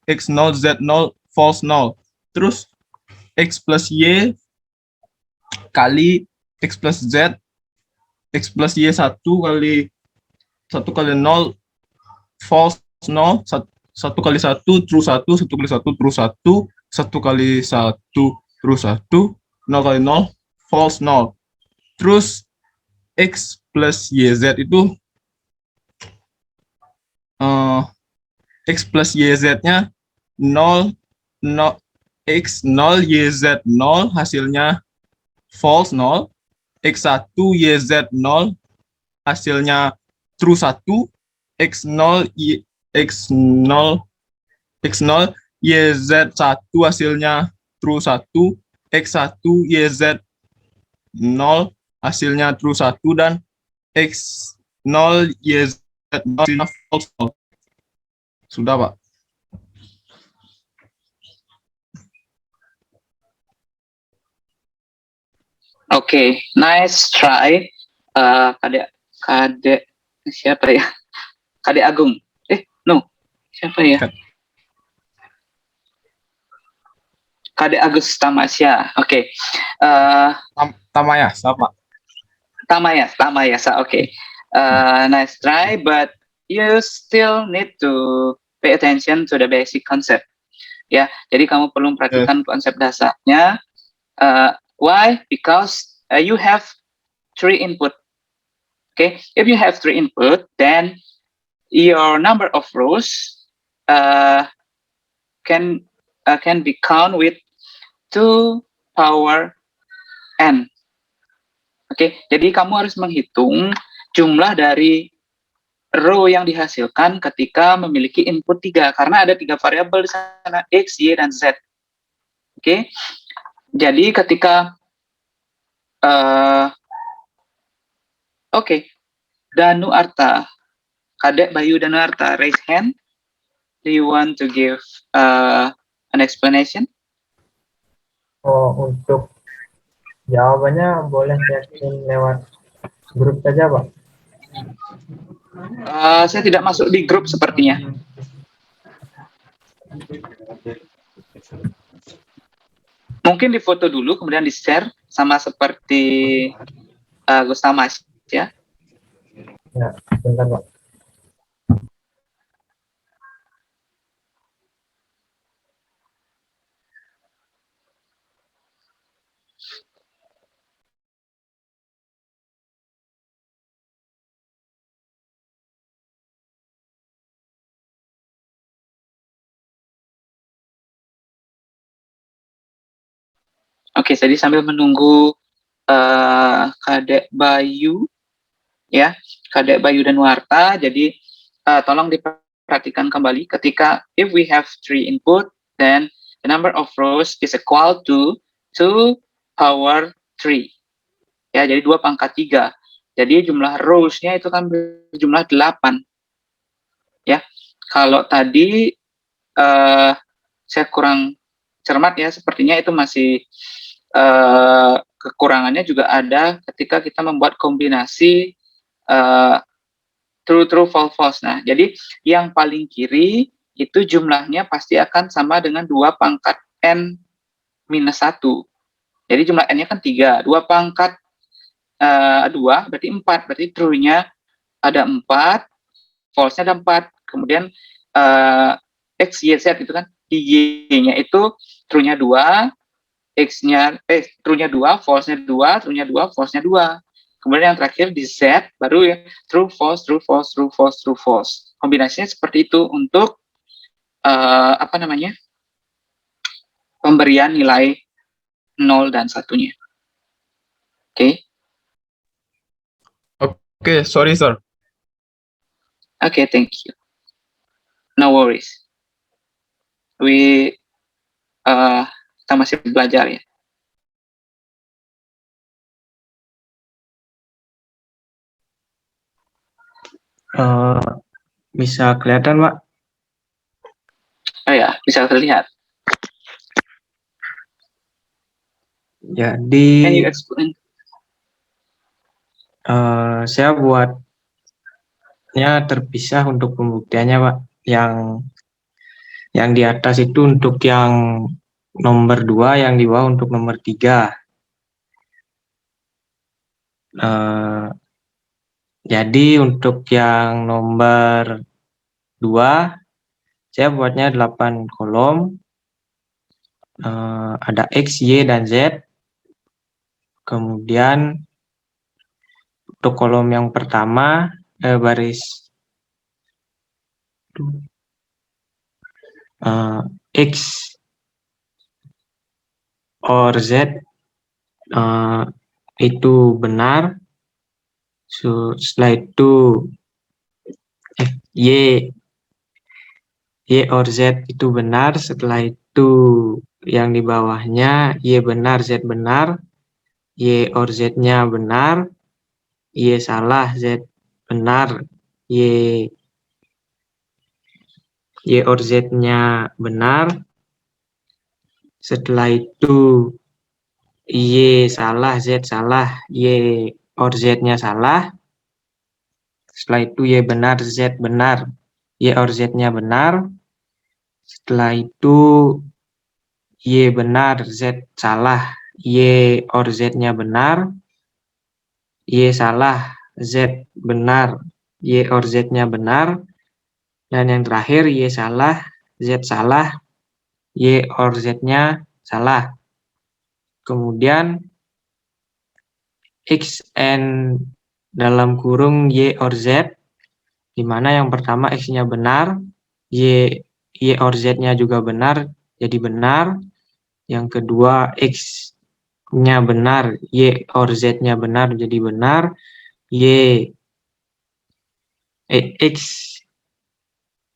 X0, Z0, false 0. Terus X plus Y kali X plus Z, X plus Y1 kali 1 kali 0, false 0, 1 kali 1, true 1, 1 kali 1, true 1, 1 kali 1, true 1, 0 kali 0, false 0. Terus X plus YZ itu X plus YZ-nya 0, 0, X 0, YZ 0, hasilnya false 0, X1, YZ 0, hasilnya true 1, X0, X0, X0, YZ1, hasilnya true 1, X1, YZ 0, hasilnya true 1, dan X0, YZ 0, hasilnya false 0. Sudah, Pak. Oke, nice try. Kadek siapa ya? Kadek Agung. No, siapa ya? Kadek Agus Tamasya. Oke. Tamaya, sama. Tamayasa. Oke. Nice try, but you still need to pay attention to the basic concept. Ya, jadi kamu perlu perhatikan konsep dasarnya. Why? Because you have 3 input. Okay, if you have 3 input, then your number of rows can be count with 2 power n. Oke, jadi kamu harus menghitung jumlah dari row yang dihasilkan ketika memiliki input 3, karena ada 3 variabel di sana, X, Y, dan Z. Oke, jadi ketika Danu Arta, Kadek Bayu Danu Arta, raise hand. Do you want to give an explanation? Oh, untuk jawabannya boleh chatting lewat grup saja, Pak. Saya tidak masuk di grup sepertinya. Mungkin difoto dulu, kemudian di-share, sama seperti Gus Tamas, ya. Ya, bentar, Pak. Oke, jadi sambil menunggu Kadek Bayu, ya, Kadek Bayu dan Warta, jadi tolong diperhatikan kembali ketika if we have 3 input, then the number of rows is equal to 2 power 3. Ya, jadi 2 pangkat 3. Jadi jumlah rows-nya itu kan berjumlah 8. Ya, kalau tadi saya kurang cermat ya, sepertinya itu masih kekurangannya juga ada ketika kita membuat kombinasi true true false false. Nah, jadi yang paling kiri itu jumlahnya pasti akan sama dengan 2 pangkat n minus 1. Jadi jumlah n-nya kan 3, 2 pangkat 2 berarti 4, berarti true-nya ada 4, false-nya ada 4, kemudian X, Y, Z itu kan, Y-nya itu true-nya 2, true-nya 2, false-nya 2, true-nya 2, false-nya 2. Kemudian yang terakhir di Z baru ya true, false, true, false, true, false, true, false. Kombinasinya seperti itu untuk pemberian nilai 0 dan 1-nya. Oke. Okay, sorry, sir. Oke, thank you. No worries. Kita masih belajar ya. Bisa kelihatan, Pak? Oh ya, bisa terlihat. Jadi Can you explain? saya buatnya terpisah untuk pembuktiannya, Pak. Yang di atas itu untuk yang nomor 2, yang di bawah untuk nomor 3. Jadi untuk yang nomor 2, saya buatnya 8 kolom. Ada X, Y, dan Z. Kemudian untuk kolom yang pertama, baris X or Z itu benar. Setelah itu Y or Z itu benar. Setelah itu yang di bawahnya Y benar, Z benar. Y or Z-nya benar. Y salah, Z benar. Y or Z-nya benar. Setelah itu Y salah, Z salah, Y or Z-nya salah. Setelah itu Y benar, Z benar, Y or Z-nya benar. Setelah itu Y benar, Z salah, Y or Z-nya benar. Y salah, Z benar, Y or Z-nya benar. Dan yang terakhir Y salah, Z salah, Y or Z-nya salah. Kemudian X and dalam kurung Y or Z, di mana yang pertama X-nya benar, Y or Z-nya juga benar, jadi benar. Yang kedua X-nya benar, Y or Z-nya benar, jadi benar. X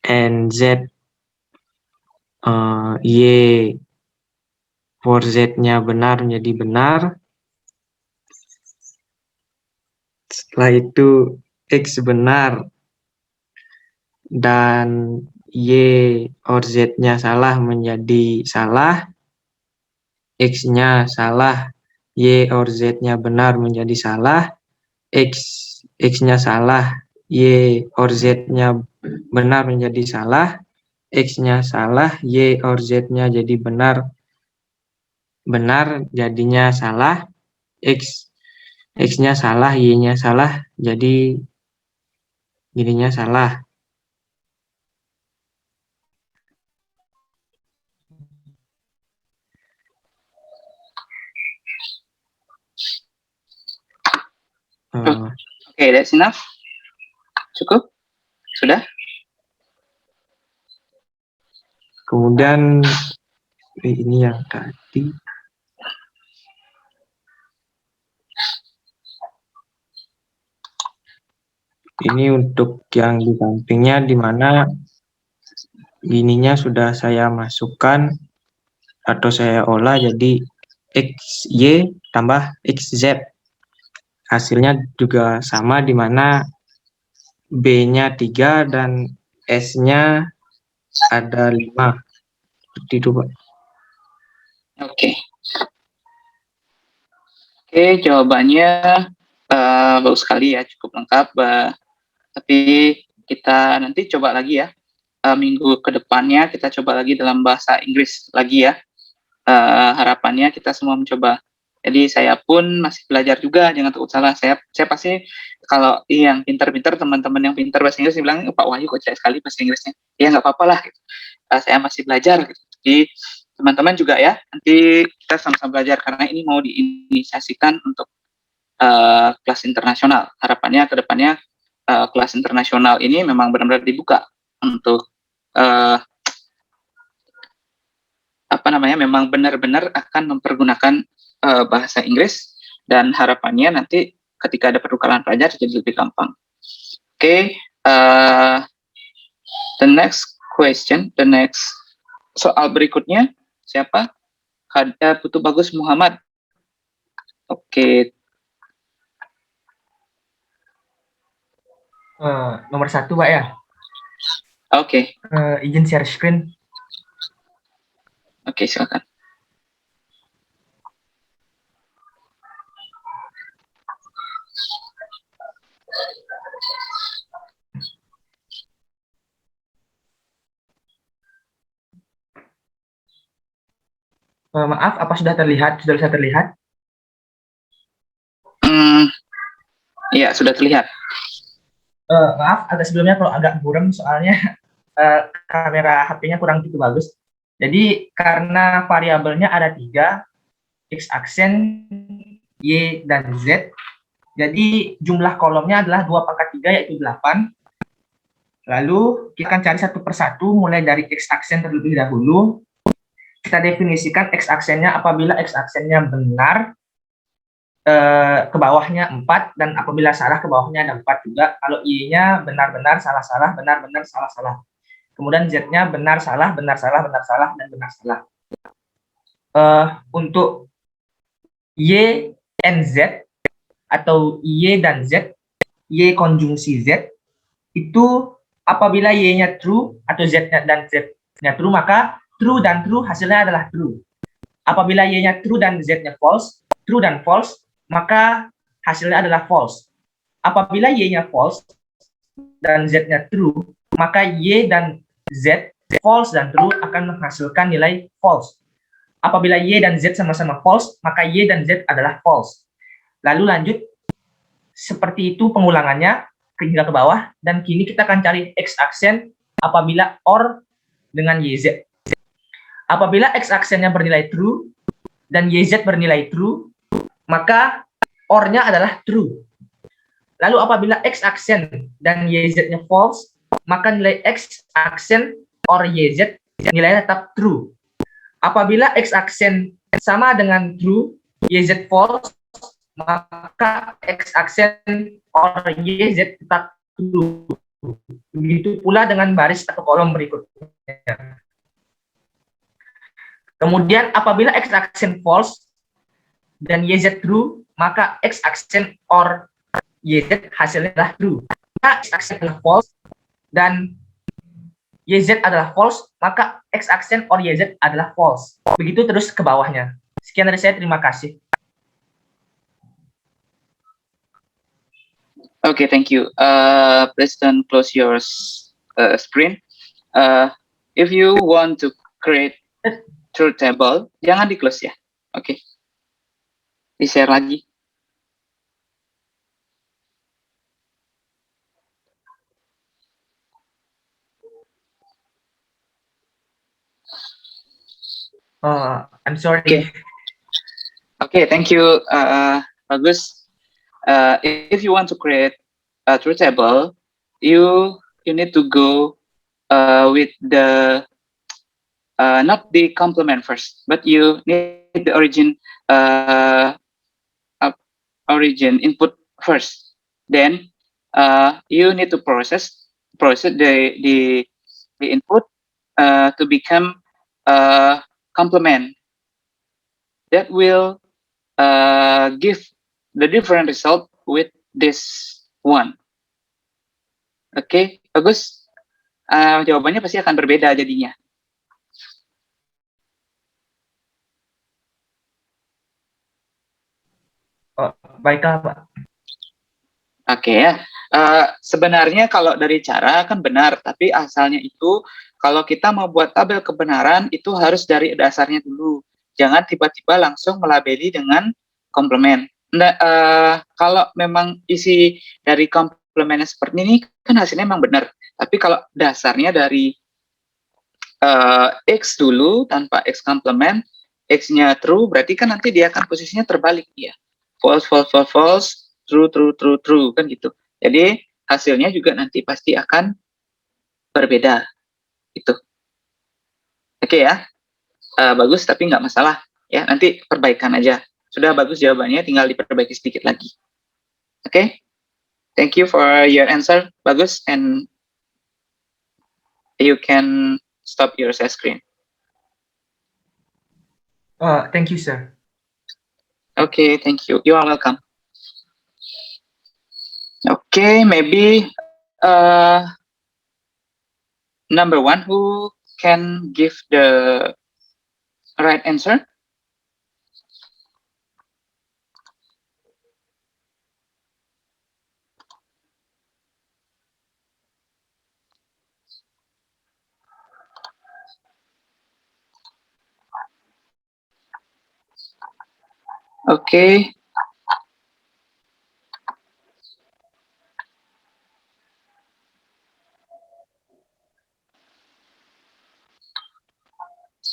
and Z, Y for Z-nya benar menjadi benar. Setelah itu X benar dan Y or Z-nya salah menjadi salah. X-nya salah, Y or Z-nya benar menjadi salah. X-nya salah, Y or Z-nya benar menjadi salah. X-nya salah, Y or Z-nya jadi benar jadinya salah. X-nya salah, Y-nya salah, jadi jadinya salah. Okay, that's enough. Cukup? Sudah? Kemudian ini yang tadi. Ini untuk yang di sampingnya, di mana ininya sudah saya masukkan atau saya olah jadi XY tambah XZ. Hasilnya juga sama, di mana B-nya 3 dan S-nya ada 5. Seperti itu, Pak. Oke. Oke, jawabannya bagus sekali ya, cukup lengkap. Tapi kita nanti coba lagi ya. Minggu ke depannya kita coba lagi dalam bahasa Inggris lagi ya. Harapannya kita semua mencoba. Jadi saya pun masih belajar juga, jangan takut salah. Saya pasti kalau yang pintar-pintar, teman-teman yang pintar bahasa Inggris bilang, Pak Wahyu kok jelek sekali bahasa Inggrisnya. Ya nggak apa-apa lah. Gitu. Saya masih belajar. Gitu. Jadi teman-teman juga ya, nanti kita sama-sama belajar karena ini mau diinisiasikan untuk kelas internasional. Harapannya ke depannya kelas internasional ini memang benar-benar dibuka untuk memang benar-benar akan mempergunakan bahasa Inggris, dan harapannya nanti ketika ada pertukaran pelajar jadi lebih gampang. Oke, the next question, the next soal berikutnya siapa? Putu Bagus Muhammad. Oke. Nomor 1 Pak ya. Oke. Izin share screen. Oke, silakan. Maaf, apa sudah terlihat? Sudah bisa terlihat? Iya, sudah terlihat. Maaf, agak sebelumnya kalau agak buram soalnya kamera HP-nya kurang begitu bagus. Jadi karena variabelnya ada 3, X aksen, Y, dan Z. Jadi jumlah kolomnya adalah 2 pangkat 3 yaitu 8. Lalu kita akan cari satu persatu mulai dari X aksen terlebih dahulu. Kita definisikan X aksennya apabila X aksennya benar, ke bawahnya 4, dan apabila salah ke bawahnya ada 4 juga. Kalau Y-nya benar-benar, salah-salah, benar-benar, salah-salah. Kemudian Z-nya benar, salah, benar, salah, benar, salah, dan benar, salah. Untuk Y and Z, atau Y dan Z, Y konjungsi Z, itu apabila Y-nya true, atau Z-nya dan Z-nya true, maka true dan true hasilnya adalah true. Apabila Y-nya true dan Z-nya false, true dan false, maka hasilnya adalah false. Apabila Y-nya false dan Z-nya true, maka Y dan Z, false dan true, akan menghasilkan nilai false. Apabila Y dan Z sama-sama false, maka Y dan Z adalah false. Lalu lanjut, seperti itu pengulangannya hingga ke bawah, dan kini kita akan cari X aksen apabila OR dengan YZ. Apabila X aksennya bernilai true dan YZ bernilai true, maka OR-nya adalah true. Lalu apabila X aksen dan YZ-nya false, maka nilai X aksen OR YZ nilainya tetap true. Apabila X aksen sama dengan true, YZ false, maka X aksen OR YZ tetap true. Begitu pula dengan baris atau kolom berikutnya. Kemudian apabila X aksen false dan YZ true, maka X aksen OR YZ hasilnya adalah true. Jika X aksen adalah false dan YZ adalah false, maka X aksen OR YZ adalah false. Begitu terus ke bawahnya. Sekian dari saya, terima kasih. Okay, thank you. Please don't close your screen. If you want to create truth table, jangan di close ya. Oke. Di share lagi. I'm sorry. Okay, thank you, Bagus. If you want to create a truth table, you need to go with the not the complement first, but you need the origin input first. Then you need to process the input to become complement that will give the different result with this one. Oke, bagus. Jawabannya pasti akan berbeda jadinya. Baiklah, Pak. Oke ya. Sebenarnya kalau dari cara kan benar, tapi asalnya itu kalau kita mau buat tabel kebenaran itu harus dari dasarnya dulu. Jangan tiba-tiba langsung melabeli dengan komplement. Nah, kalau memang isi dari komplemennya seperti ini kan hasilnya memang benar. Tapi kalau dasarnya dari X dulu tanpa X complement, X-nya true, berarti kan nanti dia akan posisinya terbalik ya. False, false, false, false, true, true, true, true, kan gitu. Jadi hasilnya juga nanti pasti akan berbeda. Itu. Oke ya. Bagus tapi nggak masalah. Ya, nanti perbaikan aja. Sudah bagus jawabannya, tinggal diperbaiki sedikit lagi. Oke. Thank you for your answer. Bagus, and you can stop your share screen. Thank you, sir. Okay, thank you. You are welcome. Okay, maybe number one, who can give the right answer? Okay.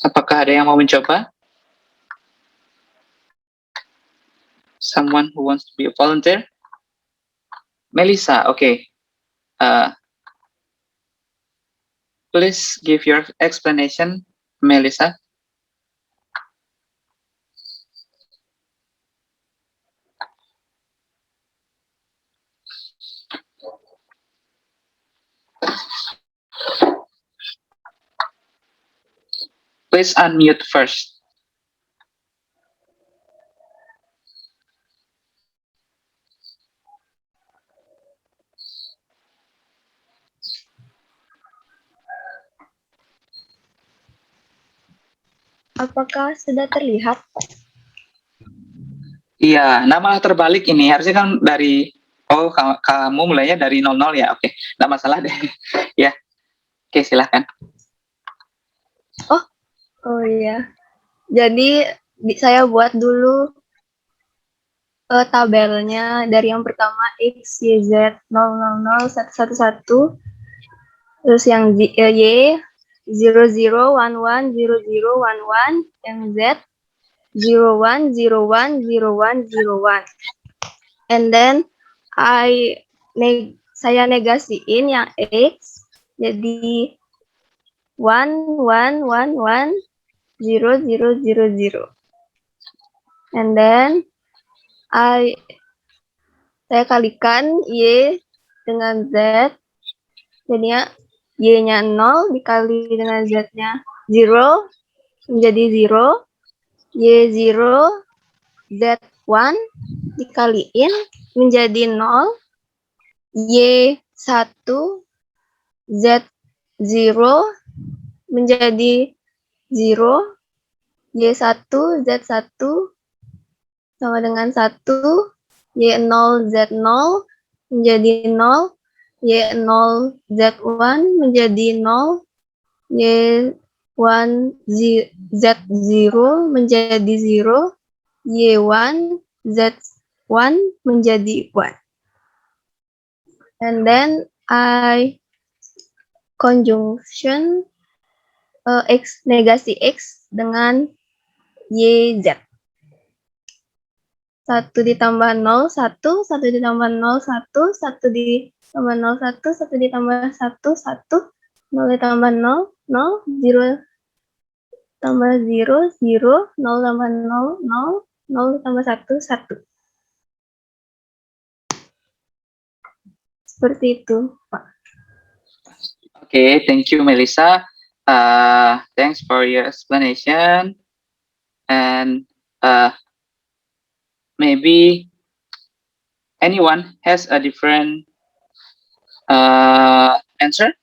Apakah ada yang mau mencoba? Someone who wants to be a volunteer? Melissa, okay. Please give your explanation, Melissa. Please unmute first. Apakah sudah terlihat? Iya, nama terbalik ini harusnya kan dari kamu mulainya dari 00 ya. Oke, nggak masalah deh. Ya. Oke, silahkan. Oh iya. Jadi saya buat dulu tabelnya dari yang pertama X, Y, Z 000 111, terus yang Y 0011 0011, yang Z 01010101. And then saya negasiin yang X jadi 1111 0000. And then saya kalikan Y dengan Z, jadinya Y-nya 0 dikali dengan Z-nya 0 menjadi 0, Y0 Z1 dikaliin menjadi 0, Y1 Z0 menjadi 0, Y1 Z1 sama dengan 1, Y0 Z0 menjadi 0, Y0 Z1 menjadi 0, Y1 Z0 menjadi 0, Y1 Z1 menjadi 1. And then I conjunction X negasi X dengan YZ. 1 ditambah 0, 1, 1 ditambah 0, 1, 1 ditambah 0, 1, 1 ditambah 1, 1, 0 ditambah 0, 0, 0 tambah 0, 0, 0 tambah 0, 0, 0 ditambah 1, 1. Seperti itu, Pak. Okay, thank you, Melissa. Thanks for your explanation. And maybe anyone has a different answer?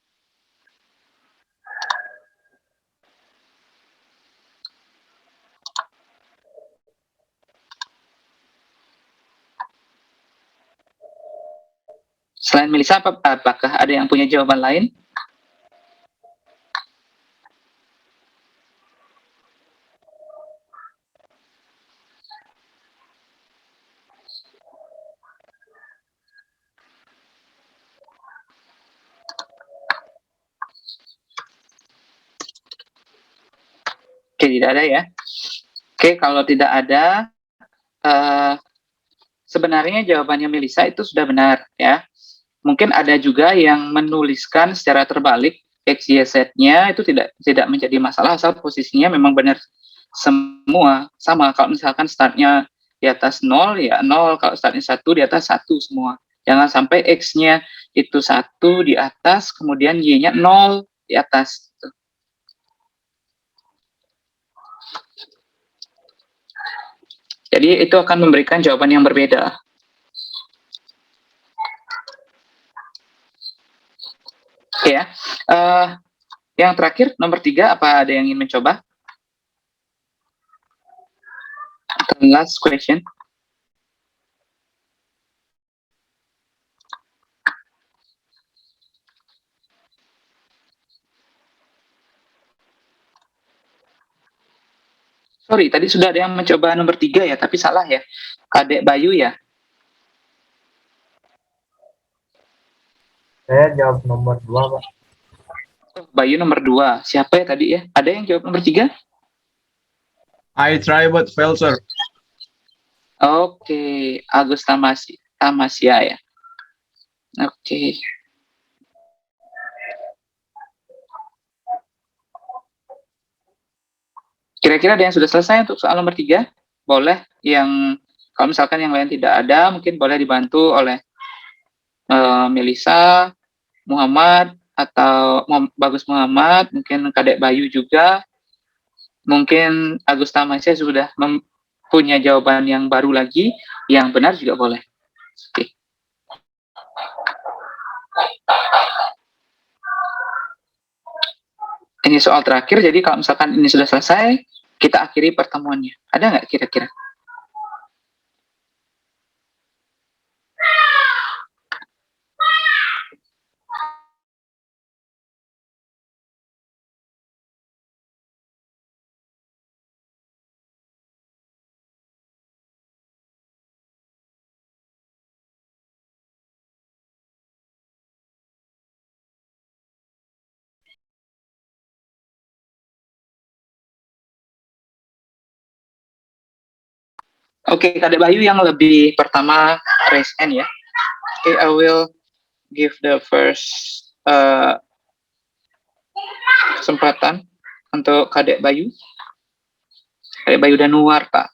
Selain Melissa, apakah ada yang punya jawaban lain? tidak ada ya. Oke, kalau tidak ada, sebenarnya jawabannya Melisa itu sudah benar ya. Mungkin ada juga yang menuliskan secara terbalik X, Y, Z-nya itu tidak menjadi masalah asal posisinya memang benar semua sama. Kalau misalkan startnya di atas 0 ya 0, kalau startnya 1 di atas 1 semua. Jangan sampai X-nya itu 1 di atas, kemudian Y-nya 0 di atas. Jadi itu akan memberikan jawaban yang berbeda. Oke ya. Yang terakhir nomor 3, apa ada yang ingin mencoba? The last question. Sorry, tadi sudah ada yang mencoba nomor 3 ya, tapi salah ya. Kadek Bayu ya. Saya jawab nomor 2, Pak. Bayu nomor 2. Siapa ya tadi ya? Ada yang jawab nomor 3? I try but fail, sir. Oke, Agus Tamasya ya. Oke. Kira-kira ada yang sudah selesai untuk soal nomor 3? Boleh yang, kalau misalkan yang lain tidak ada, mungkin boleh dibantu oleh Melisa, Muhammad, atau Bagus Muhammad, mungkin Kadek Bayu juga. Mungkin Agus Tamasya sudah punya jawaban yang baru lagi, yang benar juga boleh. Oke. Ini soal terakhir, jadi kalau misalkan ini sudah selesai, kita akhiri pertemuannya. Ada nggak kira-kira? Oke, Kadek Bayu yang lebih pertama raise hand ya. Oke, I will give the first kesempatan untuk Kadek Bayu. Kadek Bayu Danuarta.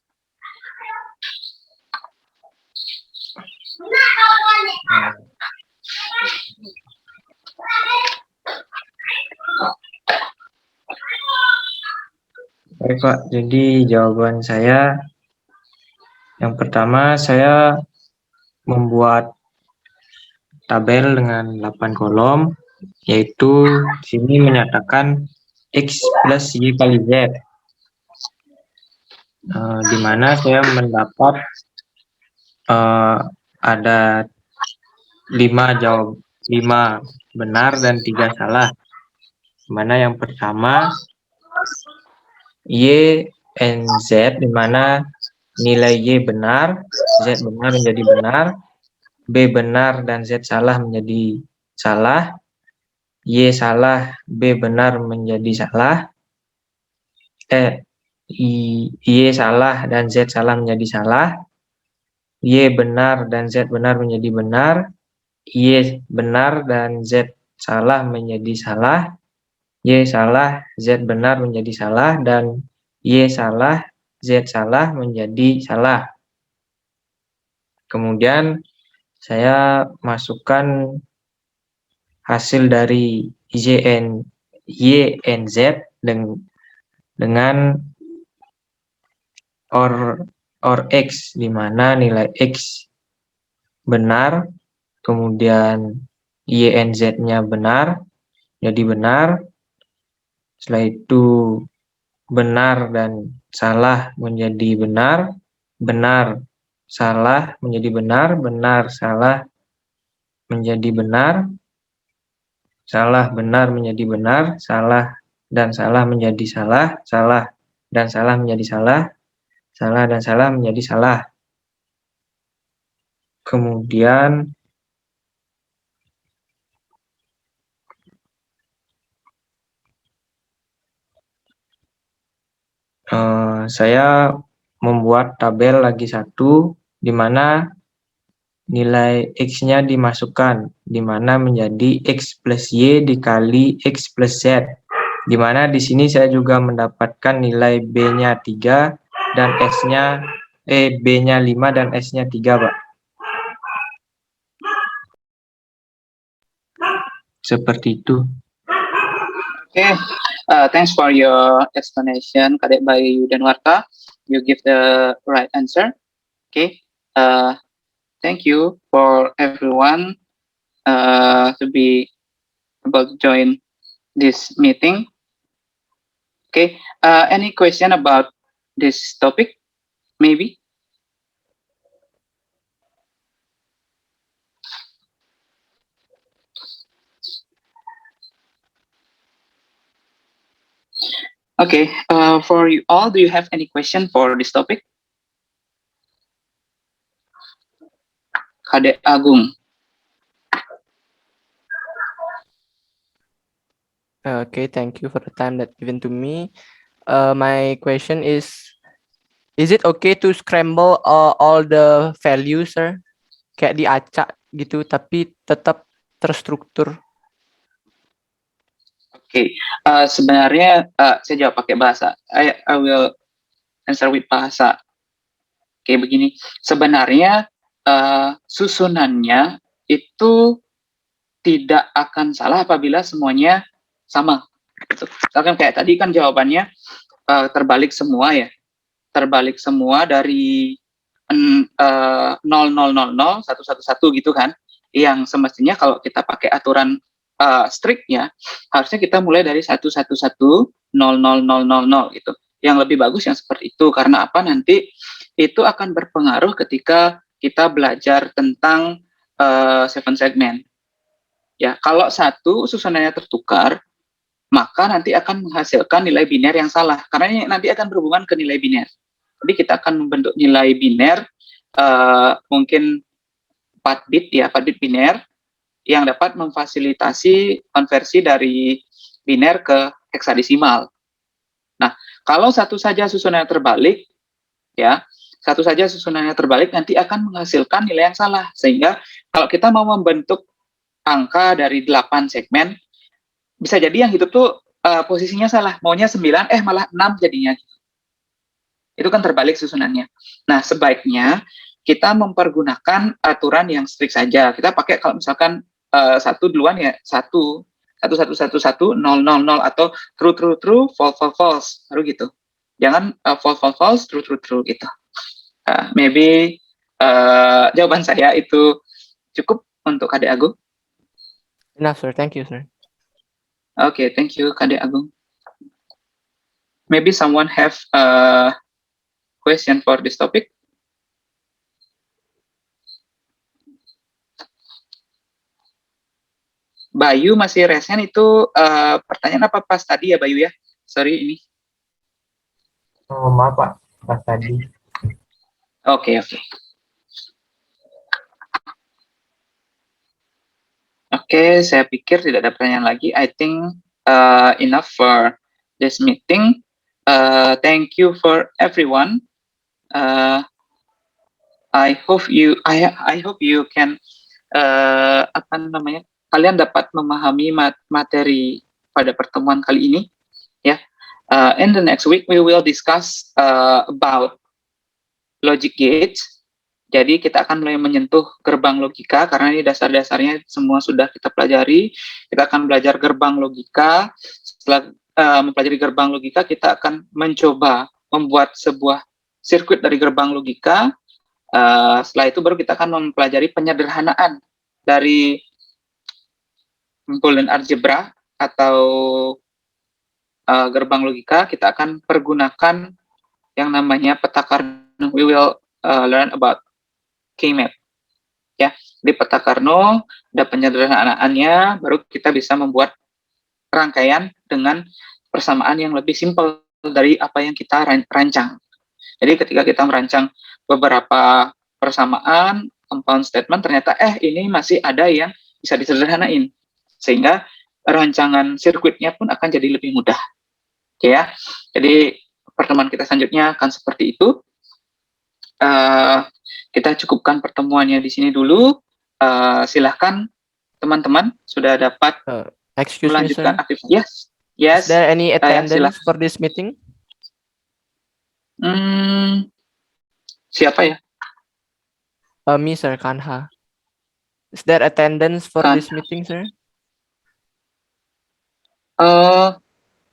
Baik Pak, jadi jawaban saya yang pertama saya membuat tabel dengan 8 kolom, yaitu sini menyatakan X plus Y kali Z, di mana saya mendapat ada 5 benar dan 3 salah. Di mana yang pertama Y and Z, di mana nilai Y benar, Z benar menjadi benar, B benar dan Z salah menjadi salah, Y salah, B benar menjadi salah, Y salah dan Z salah menjadi salah, Y benar dan Z benar menjadi benar, Y benar dan Z salah menjadi salah, Y salah, Z benar menjadi salah, dan Y salah, Z salah menjadi salah. Kemudian saya masukkan hasil dari Y and Z dengan or X, di mana nilai X benar, kemudian Y and Z-nya benar, jadi benar. Setelah itu benar dan salah menjadi benar, benar, salah menjadi benar, benar, salah menjadi benar, salah, benar menjadi benar, salah dan salah menjadi salah, salah dan salah menjadi salah, salah dan salah menjadi salah. Kemudian Saya membuat tabel lagi satu, di mana nilai X-nya dimasukkan, di mana menjadi X plus Y dikali X plus Z. Di mana di sini saya juga mendapatkan nilai B-nya 3 dan B-nya 5 dan S-nya 3, Pak. Seperti itu. Okay, thanks for your explanation, Kadek Bayu dan Warta. You give the right answer. Okay, thank you for everyone to be able to join this meeting. Okay, any question about this topic? Maybe. Okay, for you all, do you have any question for this topic? Kadek Agung. Okay, thank you for the time that given to me. My question is it okay to scramble all the values, sir? Kayak diacak gitu, tapi tetap terstruktur. Oke, sebenarnya saya jawab pakai bahasa. I will answer with bahasa. Oke, begini. Sebenarnya susunannya itu tidak akan salah apabila semuanya sama. Misalkan kayak tadi kan jawabannya terbalik semua ya. Terbalik semua dari 0000 111 gitu kan. Yang semestinya kalau kita pakai aturan striknya harusnya kita mulai dari 111 00000 gitu. Yang lebih bagus yang seperti itu karena apa, nanti itu akan berpengaruh ketika kita belajar tentang 7 segment. Ya, kalau satu susunannya tertukar, maka nanti akan menghasilkan nilai biner yang salah karena ini nanti akan berhubungan ke nilai biner. Jadi kita akan membentuk nilai biner mungkin 4 bit ya, 4 bit biner yang dapat memfasilitasi konversi dari biner ke heksadesimal. Nah, kalau satu saja susunannya terbalik, ya, satu saja susunannya terbalik nanti akan menghasilkan nilai yang salah. Sehingga kalau kita mau membentuk angka dari 8 segmen, bisa jadi yang hidup tuh posisinya salah, maunya 9, malah 6 jadinya. Itu kan terbalik susunannya. Nah, sebaiknya kita mempergunakan aturan yang strict saja. Kita pakai kalau misalkan satu duluan ya 1 1 1 1 1 0 0 0 atau true true true false false false baru gitu. Jangan false false false true true true gitu. Maybe jawaban saya itu cukup untuk Kadek Agung. Enough, sir. Thank you, sir. Okay, thank you Kadek Agung. Maybe someone have a question for this topic. Bayu masih resen itu pertanyaan apa pas tadi ya Bayu ya? Sorry ini. Oh, maaf Pak, pas tadi. Oke. Oke, saya pikir tidak ada pertanyaan lagi. I think enough for this meeting. Thank you for everyone. I hope you can kalian dapat memahami materi pada pertemuan kali ini ya. In the next week we will discuss about logic gates. Jadi kita akan mulai menyentuh gerbang logika karena ini dasar-dasarnya semua sudah kita pelajari. Kita akan belajar gerbang logika. Setelah mempelajari gerbang logika, kita akan mencoba membuat sebuah sirkuit dari gerbang logika. Setelah itu baru kita akan mempelajari penyederhanaan dari Boolean algebra atau gerbang logika. Kita akan pergunakan yang namanya peta Carnot. We will learn about K-map. Ya, di peta Carnot ada penyederhanaannya, baru kita bisa membuat rangkaian dengan persamaan yang lebih simpel dari apa yang kita rancang. Jadi ketika kita merancang beberapa persamaan, compound statement, ternyata ini masih ada yang bisa disederhanain. Sehingga rancangan sirkuitnya pun akan jadi lebih mudah. Oke ya. Jadi pertemuan kita selanjutnya akan seperti itu. Kita cukupkan pertemuannya di sini dulu. Silahkan teman-teman sudah dapat Excuse me, melanjutkan sir. aktivitas. Yes. Is there any attendance silakan. for this meeting? Siapa ya? Me, sir, Kanha. Is there attendance for this meeting, sir?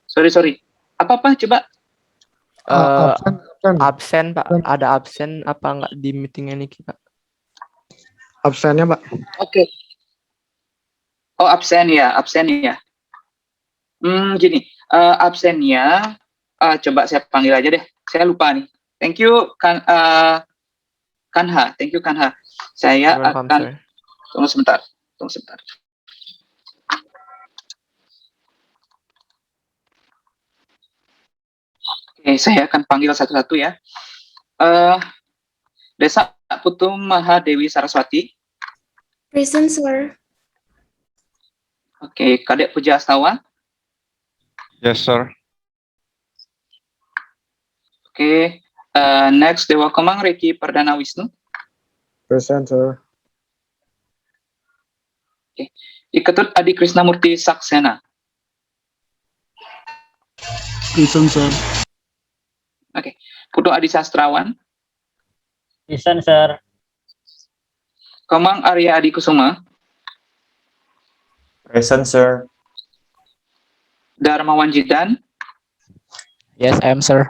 Sorry. Apa coba? Absen, Pak. Ada absen apa enggak di meeting ini, Pak? Absennya, Pak. Oke. Oh, absen ya. Gini, absennya coba saya panggil aja deh. Saya lupa nih. Thank you Kanha. Thank you Kanha. Saya Welcome, akan sir. tunggu sebentar. Oke, saya akan panggil satu-satu ya. Desa Putu Mahadewi Saraswati. Present, sir. Oke, Kadek Puja Astawa. Yes, sir. Oke, next Dewa Kemang Reki Perdana Wisnu. Present, sir. Oke, Iketut Adi Krisnamurti Saksena. Present, sir. Oke, Putu Adi Sastrawan. Present, sir. Kemang Arya Adi Kusuma. Present, sir. Darmawan Jidan. Yes, I am, sir.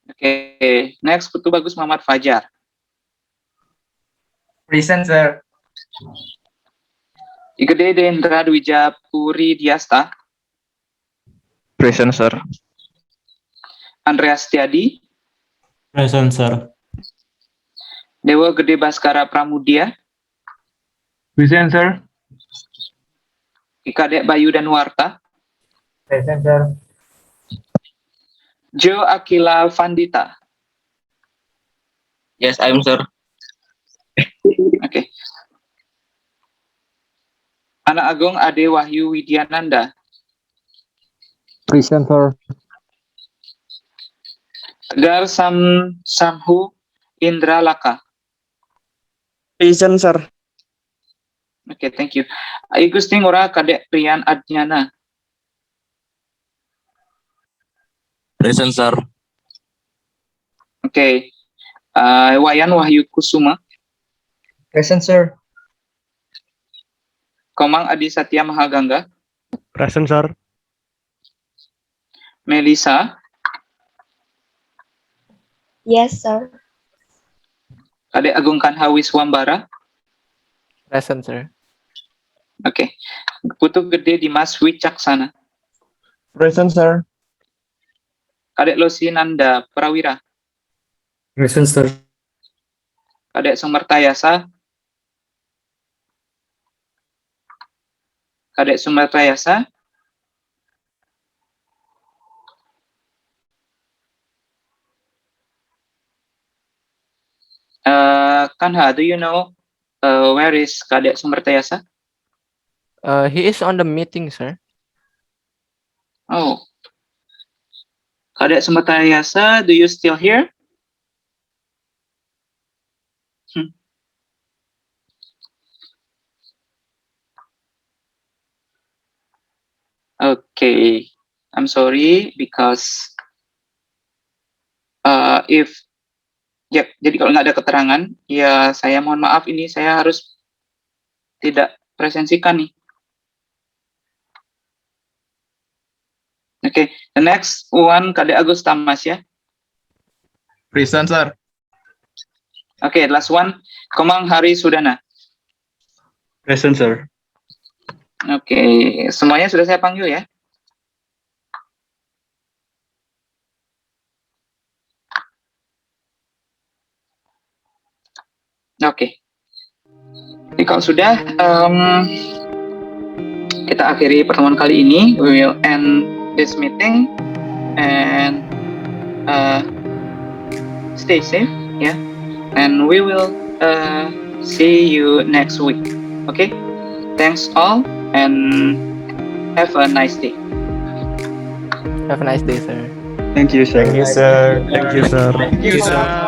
Oke, next Putu Bagus Muhammad Fajar. Present, sir. Igede Dendra Dwija Puri Diasta. Present, sir. Andreas Tiadi. Present, sir. Dewa Gede Baskara Pramudia. Present, sir. Kadek Bayu Danuarta. Present, sir. Jo Akila Vandita. Yes, I'm sir. Oke. Anak Agung Ade Wahyu Widyananda. Present, sir. Tegar Samhu Indra Laka. Present, sir. Oke, thank you. Igusti Ngora Kadek Prian Adnyana. Present, sir. Oke. Wayan Wahyu Kusuma. Present, sir. Komang Adi Satya Mahagangga. Present, sir. Melisa. Yes, sir. Kadek Agung Kanha Wiswambara. Present, sir. Oke. Putu Gede Dimas Wicaksana. Present, sir. Kadek Losinanda Prawira. Present, sir. Kadek Sumertayasa. Kadek Sumertayasa. Kanha, do you know where is Kadek Sumertayasa? He is on the meeting, sir. Oh. Kadek Sumertayasa, do you still here? Okay, I'm sorry because if ya, jadi kalau nggak ada keterangan, ya saya mohon maaf, ini saya harus tidak presensikan nih. Okay, the next one Kadek Agus Tamas ya. Present, sir. Okay, last one Komang Hari Sudana. Present, sir. Oke, semuanya sudah saya panggil ya. Oke. Jadi kalau sudah, kita akhiri pertemuan kali ini. We will end this meeting and stay safe, ya. And we will see you next week. Okay? Thanks all and have a nice day. Have a nice day, sir. Thank you, sir. Thank you, sir. Thank you, sir. Thank you, sir.